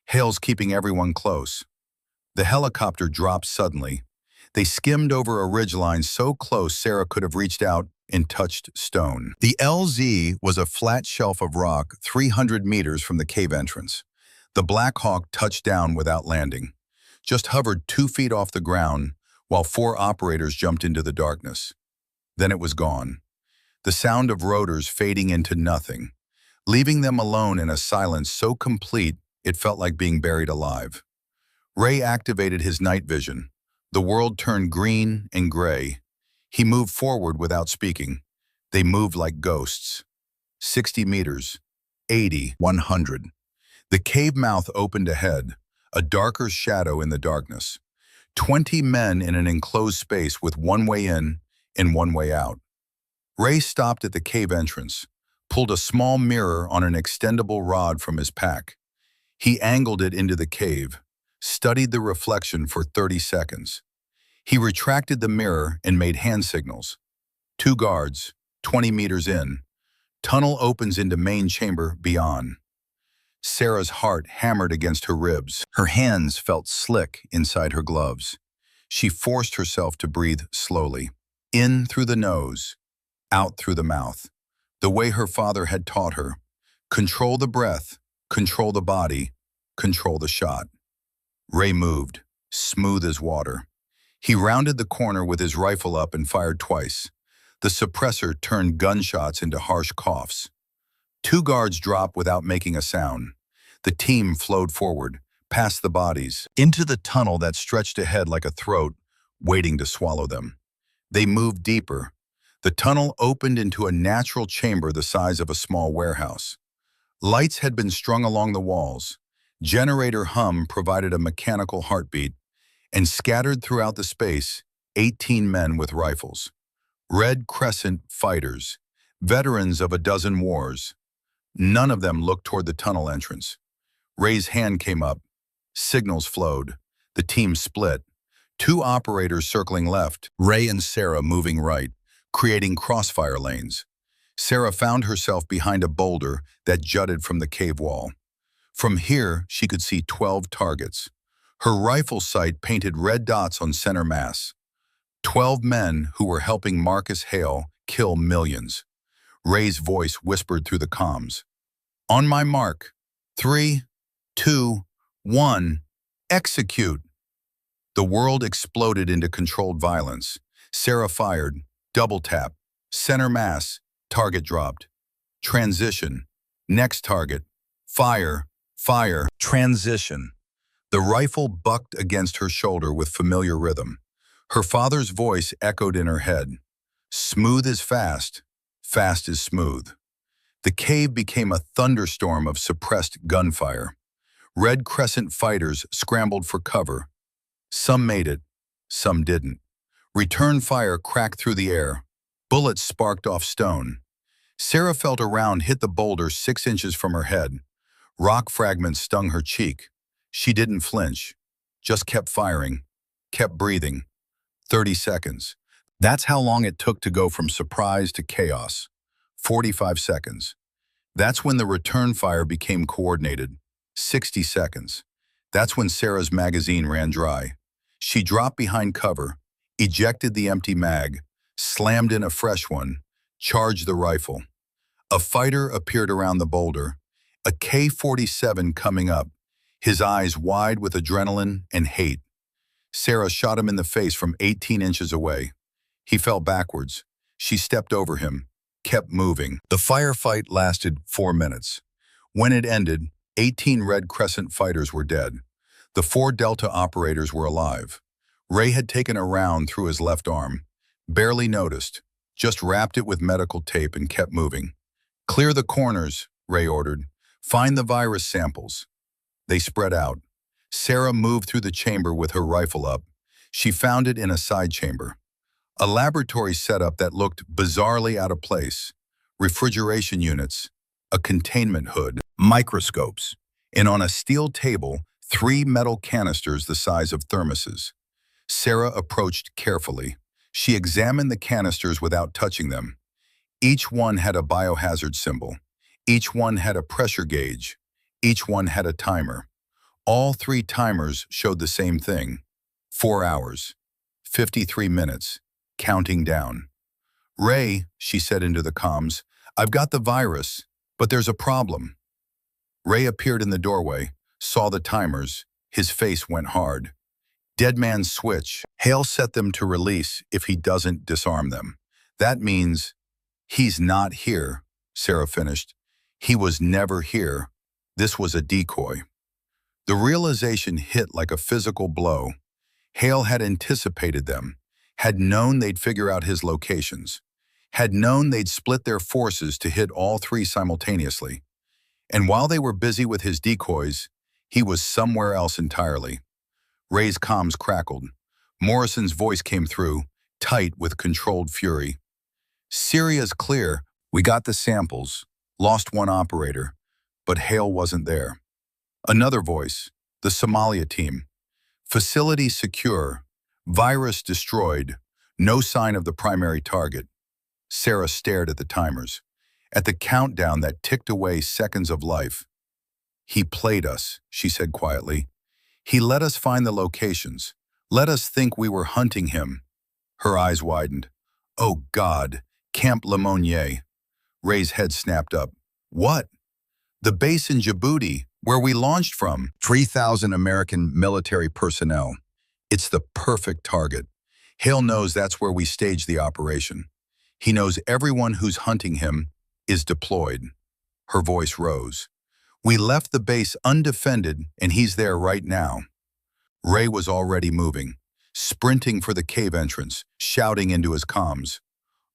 Hale's keeping everyone close. The helicopter dropped suddenly. They skimmed over a ridgeline so close Sarah could have reached out and touched stone. The LZ was a flat shelf of rock 300 meters from the cave entrance. The Black Hawk touched down without landing, just hovered 2 feet off the ground while 4 operators jumped into the darkness. Then it was gone. The sound of rotors fading into nothing, leaving them alone in a silence so complete it felt like being buried alive. Ray activated his night vision. The world turned green and gray. He moved forward without speaking. They moved like ghosts. 60 meters, 80, 100. The cave mouth opened ahead, a darker shadow in the darkness. 20 men in an enclosed space with one way in and one way out. Ray stopped at the cave entrance, pulled a small mirror on an extendable rod from his pack. He angled it into the cave, studied the reflection for 30 seconds. He retracted the mirror and made hand signals. 2 guards, 20 meters in. Tunnel opens into main chamber beyond. Sarah's heart hammered against her ribs. Her hands felt slick inside her gloves. She forced herself to breathe slowly. In through the nose, out through the mouth. The way her father had taught her. Control the breath, control the body, control the shot. Ray moved, smooth as water. He rounded the corner with his rifle up and fired twice. The suppressor turned gunshots into harsh coughs. Two guards dropped without making a sound. The team flowed forward, past the bodies, into the tunnel that stretched ahead like a throat, waiting to swallow them. They moved deeper. The tunnel opened into a natural chamber the size of a small warehouse. Lights had been strung along the walls. Generator hum provided a mechanical heartbeat, and scattered throughout the space, 18 men with rifles. Red Crescent fighters, veterans of a dozen wars. None of them looked toward the tunnel entrance. Ray's hand came up. Signals flowed. The team split. Two operators circling left, Ray and Sarah moving right, creating crossfire lanes. Sarah found herself behind a boulder that jutted from the cave wall. From here, she could see 12 targets. Her rifle sight painted red dots on center mass. 12 men who were helping Marcus Hale kill millions. Ray's voice whispered through the comms. On my mark. 3, 2, 1. Execute. The world exploded into controlled violence. Sarah fired. Double tap. Center mass. Target dropped. Transition. Next target. Fire. Fire. Transition. The rifle bucked against her shoulder with familiar rhythm. Her father's voice echoed in her head. Smooth is fast. Fast is smooth. The cave became a thunderstorm of suppressed gunfire. Red Crescent fighters scrambled for cover. Some made it, some didn't. Return fire cracked through the air. Bullets sparked off stone. Sarah felt a round hit the boulder 6 inches from her head. Rock fragments stung her cheek. She didn't flinch, just kept firing, kept breathing. 30 seconds. That's how long it took to go from surprise to chaos. 45 seconds. That's when the return fire became coordinated. 60 seconds. That's when Sarah's magazine ran dry. She dropped behind cover, ejected the empty mag, slammed in a fresh one, charged the rifle. A fighter appeared around the boulder, a K-47 coming up, his eyes wide with adrenaline and hate. Sarah shot him in the face from 18 inches away. He fell backwards. She stepped over him, kept moving. The firefight lasted 4 minutes. When it ended, 18 Red Crescent fighters were dead. The 4 Delta operators were alive. Ray had taken a round through his left arm, barely noticed, just wrapped it with medical tape and kept moving. Clear the corners, Ray ordered. Find the virus samples. They spread out. Sarah moved through the chamber with her rifle up. She found it in a side chamber. A laboratory setup that looked bizarrely out of place. Refrigeration units, a containment hood, microscopes, and on a steel table, 3 metal canisters the size of thermoses. Sarah approached carefully. She examined the canisters without touching them. Each one had a biohazard symbol. Each one had a pressure gauge. Each one had a timer. All 3 timers showed the same thing. 4 hours, 53 minutes, counting down. Ray, she said into the comms, I've got the virus, but there's a problem. Ray appeared in the doorway, saw the timers. His face went hard. Dead man's switch. Hale set them to release if he doesn't disarm them. That means he's not here, Sarah finished. He was never here. This was a decoy. The realization hit like a physical blow. Hale had anticipated them, had known they'd figure out his locations, had known they'd split their forces to hit all 3 simultaneously. And while they were busy with his decoys, he was somewhere else entirely. Ray's comms crackled. Morrison's voice came through, tight with controlled fury. Syria's clear. We got the samples. Lost 1 operator. But Hale wasn't there. Another voice. The Somalia team. Facility secure. Virus destroyed. No sign of the primary target. Sarah stared at the timers. At the countdown that ticked away seconds of life. He played us, she said quietly. He let us find the locations. Let us think we were hunting him. Her eyes widened. Oh God, Camp Lemonnier. Ray's head snapped up. What? The base in Djibouti, where we launched from. 3,000 American military personnel. It's the perfect target. Hale knows that's where we staged the operation. He knows everyone who's hunting him is deployed. Her voice rose. We left the base undefended, and he's there right now. Ray was already moving, sprinting for the cave entrance, shouting into his comms.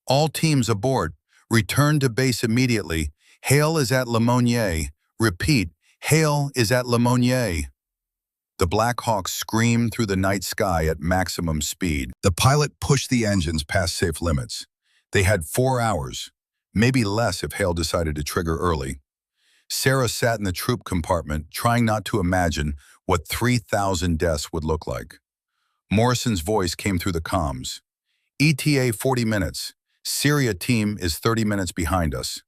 All teams aboard. Return to base immediately. Hale is at Lemonnier. Repeat, Hale is at Lemonnier. The Black Hawk screamed through the night sky at maximum speed. The pilot pushed the engines past safe limits. They had 4 hours, maybe less if Hale decided to trigger early. Sarah sat in the troop compartment, trying not to imagine what 3,000 deaths would look like. Morrison's voice came through the comms. ETA 40 minutes. Syria team is 30 minutes behind us.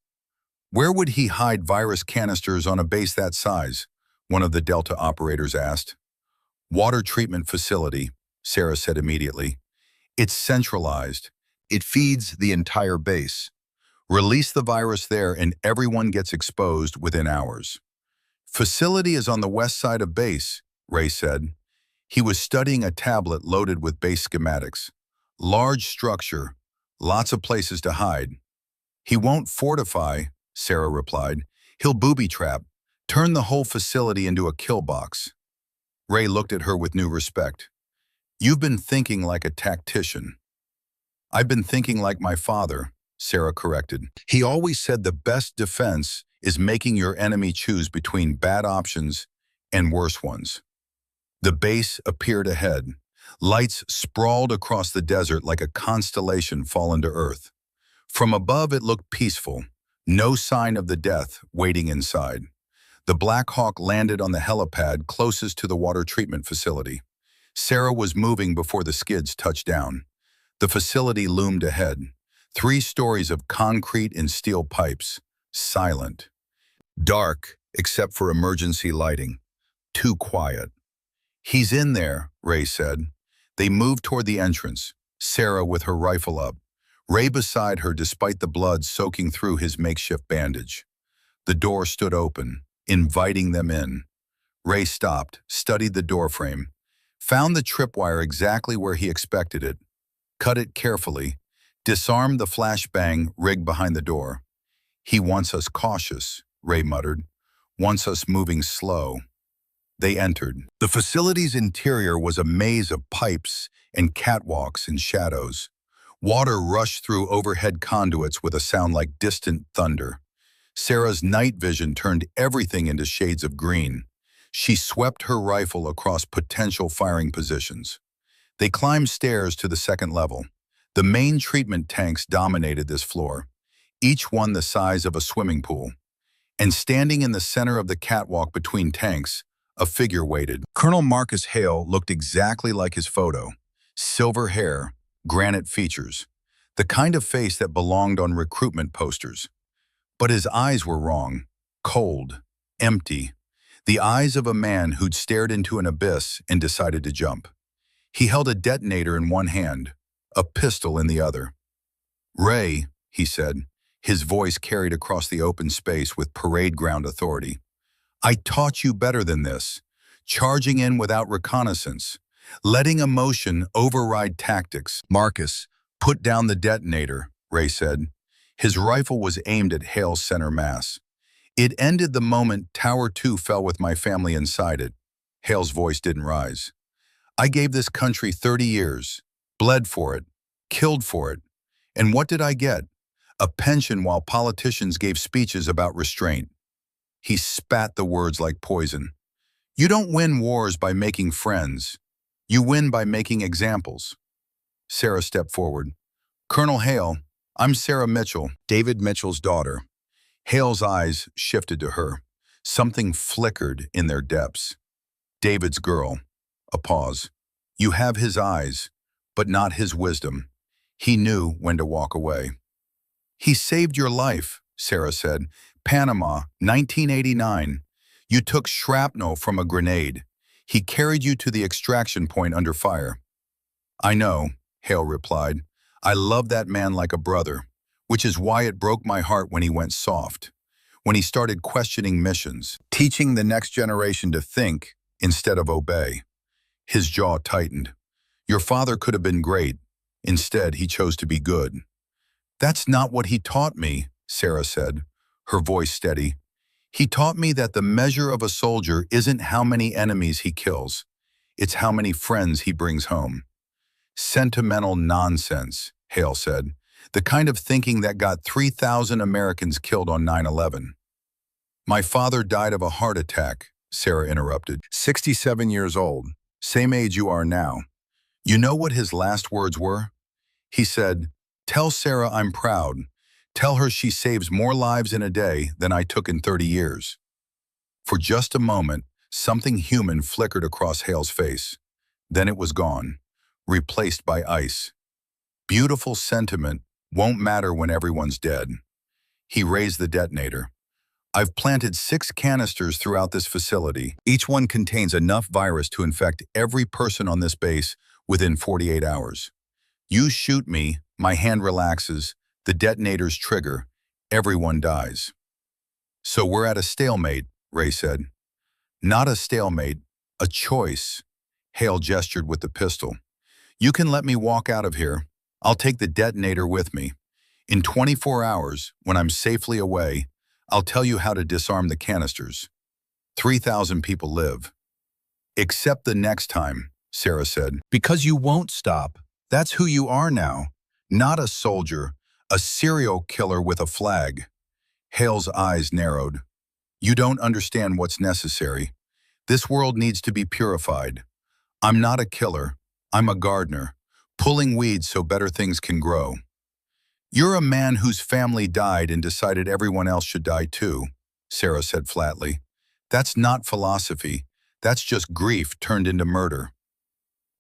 Where would he hide virus canisters on a base that size? One of the Delta operators asked. Water treatment facility, Sarah said immediately. It's centralized. It feeds the entire base. Release the virus there and everyone gets exposed within hours. Facility is on the west side of base, Ray said. He was studying a tablet loaded with base schematics. Large structure, lots of places to hide. He won't fortify, Sarah replied. He'll booby-trap, turn the whole facility into a kill box. Ray looked at her with new respect. You've been thinking like a tactician. I've been thinking like my father, Sarah corrected. He always said the best defense is making your enemy choose between bad options and worse ones. The base appeared ahead. Lights sprawled across the desert like a constellation fallen to earth. From above it looked peaceful, no sign of the death waiting inside. The Black Hawk landed on the helipad closest to the water treatment facility. Sarah was moving before the skids touched down. The facility loomed ahead. 3 stories of concrete and steel pipes, silent. Dark, except for emergency lighting. Too quiet. He's in there, Ray said. They moved toward the entrance, Sarah with her rifle up, Ray beside her despite the blood soaking through his makeshift bandage. The door stood open, inviting them in. Ray stopped, studied the doorframe, found the tripwire exactly where he expected it, cut it carefully, disarmed the flashbang rigged behind the door. He wants us cautious, Ray muttered, wants us moving slow. They entered. The facility's interior was a maze of pipes and catwalks and shadows. Water rushed through overhead conduits with a sound like distant thunder. Sarah's night vision turned everything into shades of green. She swept her rifle across potential firing positions. They climbed stairs to the second level. The main treatment tanks dominated this floor, each one the size of a swimming pool. And standing in the center of the catwalk between tanks, a figure waited. Colonel Marcus Hale looked exactly like his photo. Silver hair, granite features, the kind of face that belonged on recruitment posters. But his eyes were wrong, cold, empty, the eyes of a man who'd stared into an abyss and decided to jump. He held a detonator in one hand, a pistol in the other. Ray, he said, his voice carried across the open space with parade ground authority. I taught you better than this, charging in without reconnaissance, letting emotion override tactics. Marcus, put down the detonator, Ray said. His rifle was aimed at Hale's center mass. It ended the moment Tower 2 fell with my family inside it. Hale's voice didn't rise. I gave this country 30 years, bled for it, killed for it. And what did I get? A pension while politicians gave speeches about restraint. He spat the words like poison. You don't win wars by making friends. You win by making examples. Sarah stepped forward. Colonel Hale, I'm Sarah Mitchell, David Mitchell's daughter. Hale's eyes shifted to her. Something flickered in their depths. David's girl. A pause. You have his eyes, but not his wisdom. He knew when to walk away. He saved your life, Sarah said. Panama, 1989. You took shrapnel from a grenade. He carried you to the extraction point under fire. I know, Hale replied. I love that man like a brother, which is why it broke my heart when he went soft, when he started questioning missions, teaching the next generation to think instead of obey. His jaw tightened. Your father could have been great. Instead, he chose to be good. That's not what he taught me, Sarah said, her voice steady. He taught me that the measure of a soldier isn't how many enemies he kills. It's how many friends he brings home. Sentimental nonsense, Hale said. The kind of thinking that got 3,000 Americans killed on 9/11. My father died of a heart attack, Sarah interrupted. 67 years old, same age you are now. You know what his last words were? He said, tell Sarah I'm proud. Tell her she saves more lives in a day than I took in 30 years. For just a moment, something human flickered across Hale's face. Then it was gone, replaced by ice. Beautiful sentiment won't matter when everyone's dead. He raised the detonator. I've planted 6 canisters throughout this facility. Each one contains enough virus to infect every person on this base within 48 hours. You shoot me, my hand relaxes, the detonator's trigger, everyone dies. So we're at a stalemate, Ray said. Not a stalemate, a choice. Hale gestured with the pistol. You can let me walk out of here. I'll take the detonator with me. In 24 hours, when I'm safely away, I'll tell you how to disarm the canisters. 3,000 people live. Except the next time, Sarah said. Because you won't stop. That's who you are now. Not a soldier, a serial killer with a flag. Hale's eyes narrowed. You don't understand what's necessary. This world needs to be purified. I'm not a killer. I'm a gardener, pulling weeds so better things can grow. You're a man whose family died and decided everyone else should die too, Sarah said flatly. That's not philosophy. That's just grief turned into murder.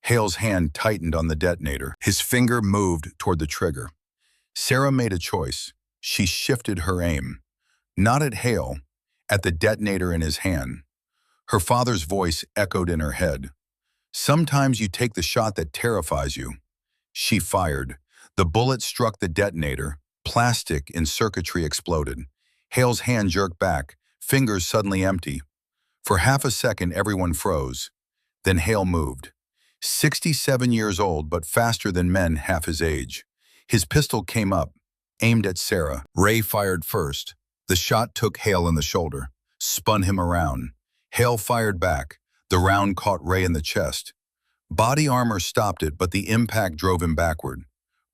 Hale's hand tightened on the detonator. His finger moved toward the trigger. Sarah made a choice. She shifted her aim. Not at Hale, at the detonator in his hand. Her father's voice echoed in her head. Sometimes you take the shot that terrifies you. She fired. The bullet struck the detonator. Plastic in circuitry exploded. Hale's hand jerked back, fingers suddenly empty. For half a second, everyone froze. Then Hale moved. 67 years old, but faster than men half his age. His pistol came up, aimed at Sarah. Ray fired first. The shot took Hale in the shoulder, spun him around. Hale fired back. The round caught Ray in the chest. Body armor stopped it, but the impact drove him backward.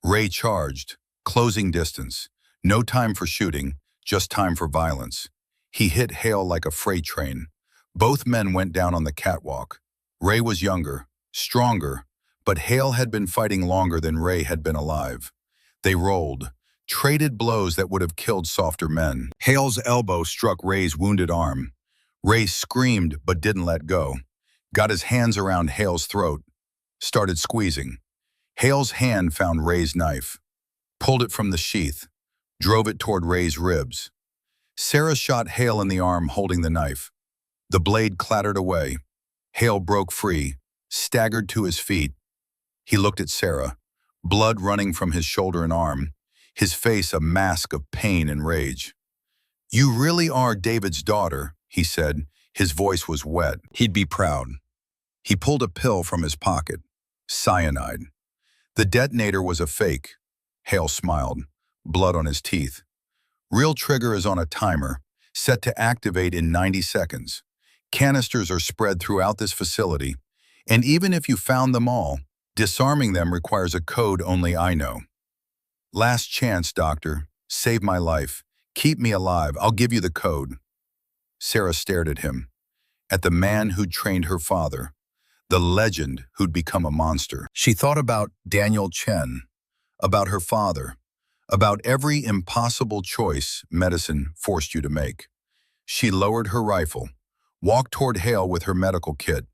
Ray charged, closing distance. No time for shooting, just time for violence. He hit Hale like a freight train. Both men went down on the catwalk. Ray was younger, stronger, but Hale had been fighting longer than Ray had been alive. They rolled, traded blows that would have killed softer men. Hale's elbow struck Ray's wounded arm. Ray screamed but didn't let go. Got his hands around Hale's throat, started squeezing. Hale's hand found Ray's knife, pulled it from the sheath, drove it toward Ray's ribs. Sarah shot Hale in the arm holding the knife. The blade clattered away. Hale broke free, staggered to his feet. He looked at Sarah, blood running from his shoulder and arm, his face a mask of pain and rage. You really are David's daughter, he said. His voice was wet. He'd be proud. He pulled a pill from his pocket. Cyanide. The detonator was a fake. Hale smiled, blood on his teeth. Real trigger is on a timer, set to activate in 90 seconds. Canisters are spread throughout this facility, and even if you found them all, disarming them requires a code only I know. Last chance, doctor. Save my life. Keep me alive. I'll give you the code. Sarah stared at him, at the man who'd trained her father, the legend who'd become a monster. She thought about Daniel Chen, about her father, about every impossible choice medicine forced you to make. She lowered her rifle, walked toward Hale with her medical kit.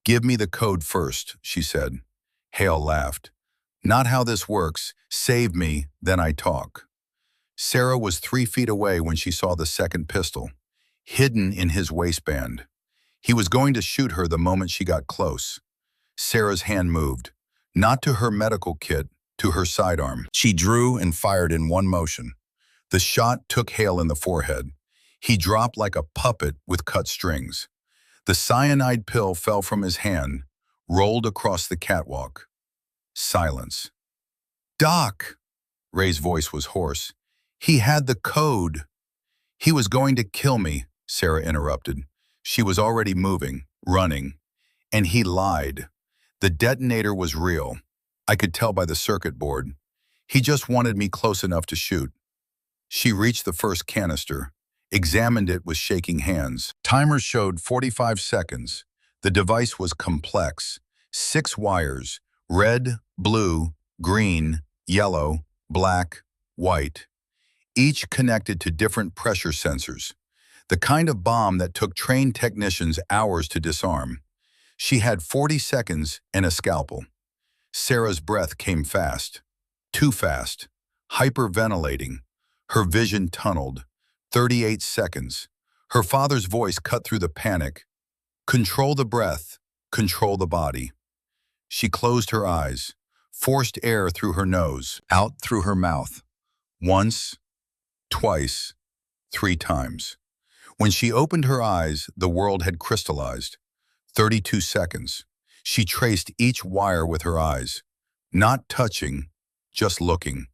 Give me the code first, she said. Hale laughed. Not how this works. Save me, then I talk. Sarah was 3 feet away when she saw the second pistol. hidden in his waistband. He was going to shoot her the moment she got close. Sarah's hand moved, not to her medical kit, to her sidearm. She drew and fired in one motion. The shot took Hale in the forehead. He dropped like a puppet with cut strings. The cyanide pill fell from his hand, rolled across the catwalk. Silence. "Doc!" Ray's voice was hoarse. "He had the code." "He was going to kill me," Sarah interrupted. She was already moving, running. "And he lied. The detonator was real. I could tell by the circuit board. He just wanted me close enough to shoot." She reached the first canister, examined it with shaking hands. Timer showed 45 seconds. The device was complex. 6 wires, red, blue, green, yellow, black, white, each connected to different pressure sensors, the kind of bomb that took trained technicians hours to disarm. She had 40 seconds and a scalpel. Sarah's breath came fast, too fast, hyperventilating. Her vision tunneled. 38 seconds. Her father's voice cut through the panic. "Control the breath, control the body." She closed her eyes, forced air through her nose, out through her mouth. Once, twice, 3 times. When she opened her eyes, the world had crystallized. 32 seconds. She traced each wire with her eyes, not touching, just looking,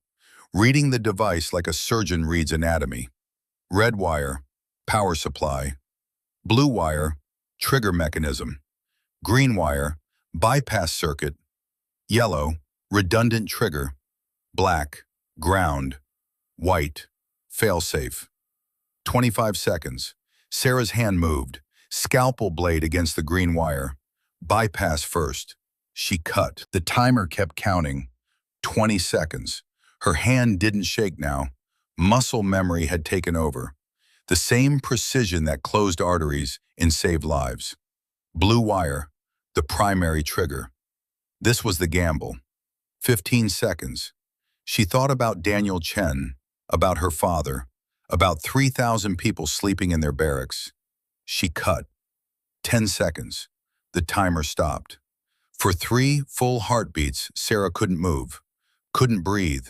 reading the device like a surgeon reads anatomy. Red wire, power supply. Blue wire, trigger mechanism. Green wire, bypass circuit. Yellow, redundant trigger. Black, ground. White, failsafe. 25 seconds. Sarah's hand moved, scalpel blade against the green wire. Bypass first. She cut. The timer kept counting. 20 seconds. Her hand didn't shake now. Muscle memory had taken over. The same precision that closed arteries and saved lives. Blue wire, the primary trigger. This was the gamble. 15 seconds. She thought about Daniel Chen, about her father, about 3,000 people sleeping in their barracks. She cut. 10 seconds. The timer stopped. For 3 full heartbeats, Sarah couldn't move, couldn't breathe,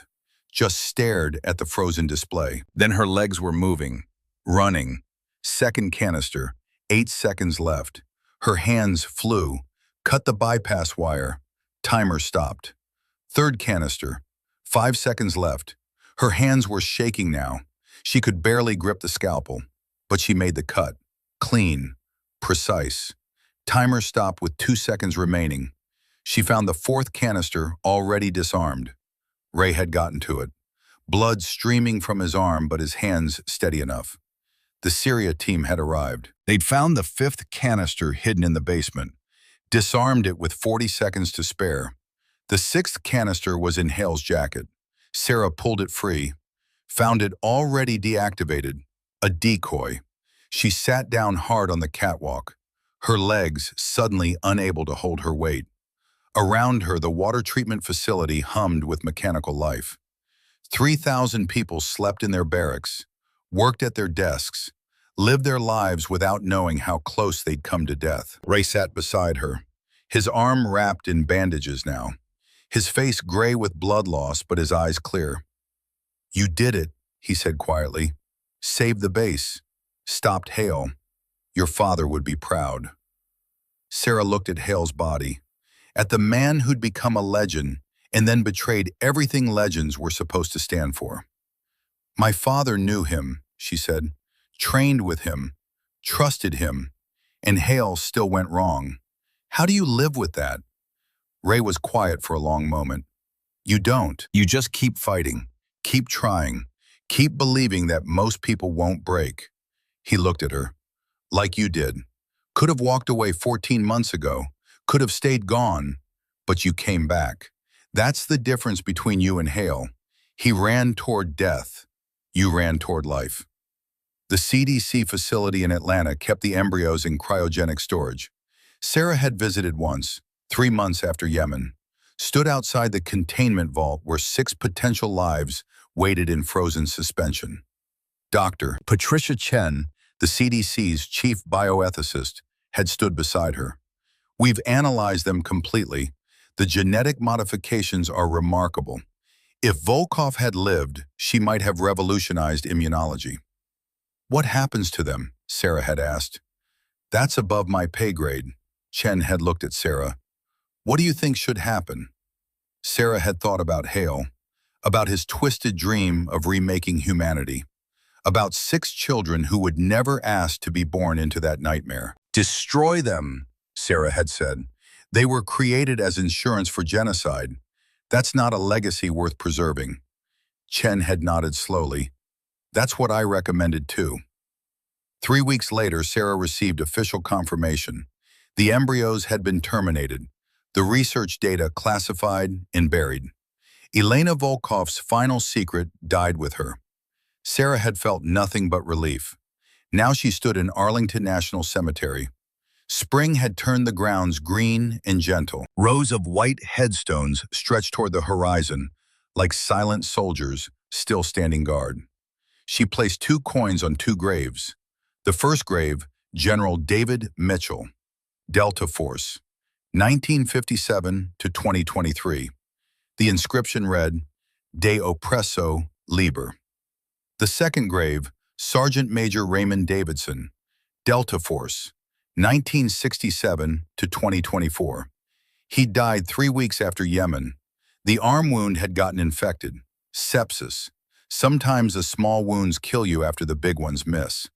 just stared at the frozen display. Then her legs were moving, running. Second canister, 8 seconds left. Her hands flew, cut the bypass wire. Timer stopped. Third canister, 5 seconds left. Her hands were shaking now. She could barely grip the scalpel, but she made the cut. Clean, precise. Timer stopped with 2 seconds remaining. She found the 4th canister already disarmed. Ray had gotten to it. Blood streaming from his arm, but his hands steady enough. The Syria team had arrived. They'd found the 5th canister hidden in the basement, disarmed it with 40 seconds to spare. The 6th canister was in Hale's jacket. Sarah pulled it free, found it already deactivated, a decoy. She sat down hard on the catwalk, her legs suddenly unable to hold her weight. Around her, the water treatment facility hummed with mechanical life. 3,000 people slept in their barracks, worked at their desks, lived their lives without knowing how close they'd come to death. Ray sat beside her, his arm wrapped in bandages now, his face gray with blood loss but his eyes clear. "You did it," he said quietly. "Saved the base. Stopped Hale. Your father would be proud." Sarah looked at Hale's body, at the man who'd become a legend and then betrayed everything legends were supposed to stand for. "My father knew him," she said, "trained with him, trusted him, and Hale still went wrong. How do you live with that?" Ray was quiet for a long moment. "You don't. You just keep fighting, keep trying, keep believing that most people won't break." He looked at her. "Like you did. Could have walked away 14 months ago, could have stayed gone, but you came back. That's the difference between you and Hale. He ran toward death. You ran toward life." The CDC facility in Atlanta kept the embryos in cryogenic storage. Sarah had visited once, 3 months after Yemen, stood outside the containment vault where 6 potential lives waited in frozen suspension. Dr. Patricia Chen, the CDC's chief bioethicist, had stood beside her. "We've analyzed them completely. The genetic modifications are remarkable. If Volkov had lived, she might have revolutionized immunology." "What happens to them?" Sarah had asked. "That's above my pay grade." Chen had looked at Sarah. "What do you think should happen?" Sarah had thought about Hale, about his twisted dream of remaking humanity, about 6 children who would never ask to be born into that nightmare. "Destroy them," Sarah had said. "They were created as insurance for genocide. That's not a legacy worth preserving." Chen had nodded slowly. "That's what I recommended too." 3 weeks later, Sarah received official confirmation. The embryos had been terminated, the research data classified and buried. Elena Volkov's final secret died with her. Sarah had felt nothing but relief. Now she stood in Arlington National Cemetery. Spring had turned the grounds green and gentle. Rows of white headstones stretched toward the horizon, like silent soldiers still standing guard. She placed 2 coins on 2 graves. The first grave, General David Mitchell, Delta Force, 1957 to 2023. The inscription read, De Oppresso Liber. The second grave, Sergeant Major Raymond Davidson, Delta Force, 1967 to 2024. He died 3 weeks after Yemen. The arm wound had gotten infected. Sepsis. Sometimes the small wounds kill you after the big ones miss.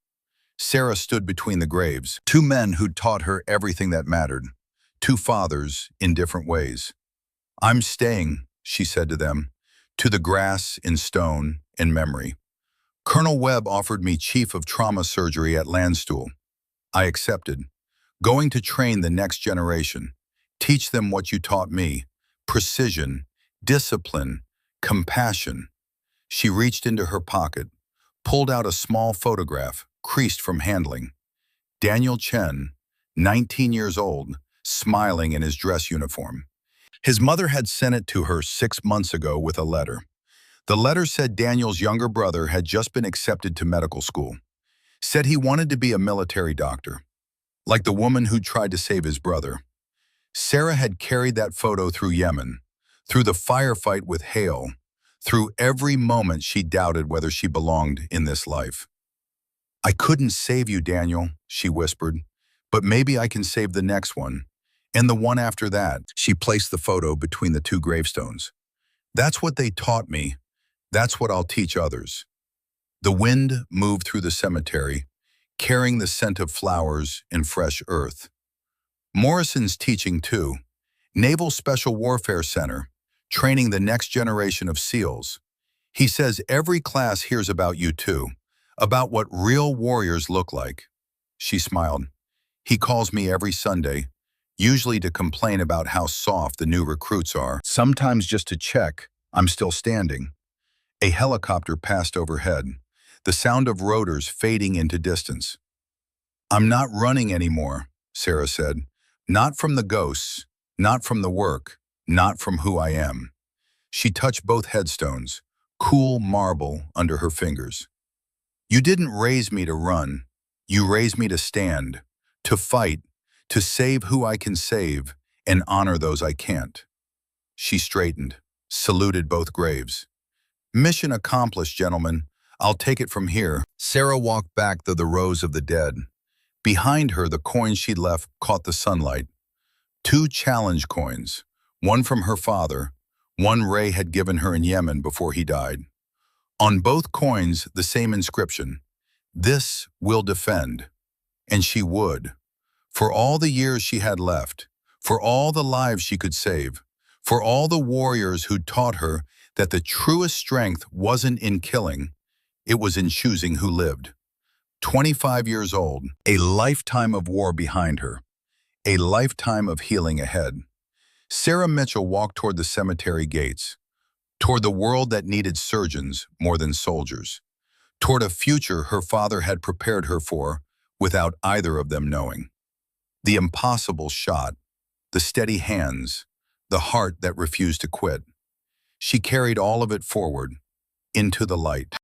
Sarah stood between the graves, 2 men who'd taught her everything that mattered, 2 fathers in different ways. "I'm staying," she said to them, "to the grass in stone and memory." Colonel Webb offered me chief of trauma surgery at Landstuhl. I accepted. Going to train the next generation, teach them what you taught me: precision, discipline, compassion. She reached into her pocket, pulled out a small photograph, creased from handling. Daniel Chen, 19 years old, smiling in his dress uniform. His mother had sent it to her 6 months ago with a letter. The letter said Daniel's younger brother had just been accepted to medical school. Said he wanted to be a military doctor, like the woman who tried to save his brother. Sarah had carried that photo through Yemen, through the firefight with Hale, through every moment she doubted whether she belonged in this life. "I couldn't save you, Daniel," she whispered, "but maybe I can save the next one, and the one after that." She placed the photo between the 2 gravestones. "That's what they taught me. That's what I'll teach others." The wind moved through the cemetery, carrying the scent of flowers and fresh earth. Morrison's teaching too. Naval Special Warfare Center, training the next generation of SEALs. He says every class hears about you too, about what real warriors look like. She smiled. "He calls me every Sunday, usually to complain about how soft the new recruits are, sometimes just to check I'm still standing." A helicopter passed overhead, the sound of rotors fading into distance. "I'm not running anymore," Sarah said. "Not from the ghosts, not from the work, not from who I am." She touched both headstones, cool marble under her fingers. "You didn't raise me to run. You raised me to stand, to fight, to save who I can save, and honor those I can't." She straightened, saluted both graves. "Mission accomplished, gentlemen. I'll take it from here." Sarah walked back through the rows of the dead. Behind her, the coins she'd left caught the sunlight. 2 challenge coins, one from her father, one Ray had given her in Yemen before he died. On both coins, the same inscription: "This will defend." And she would. For all the years she had left, for all the lives she could save, for all the warriors who'd taught her that the truest strength wasn't in killing, it was in choosing who lived. 25 years old, a lifetime of war behind her, a lifetime of healing ahead. Sarah Mitchell walked toward the cemetery gates, toward the world that needed surgeons more than soldiers, toward a future her father had prepared her for without either of them knowing. The impossible shot, the steady hands, the heart that refused to quit. She carried all of it forward, into the light.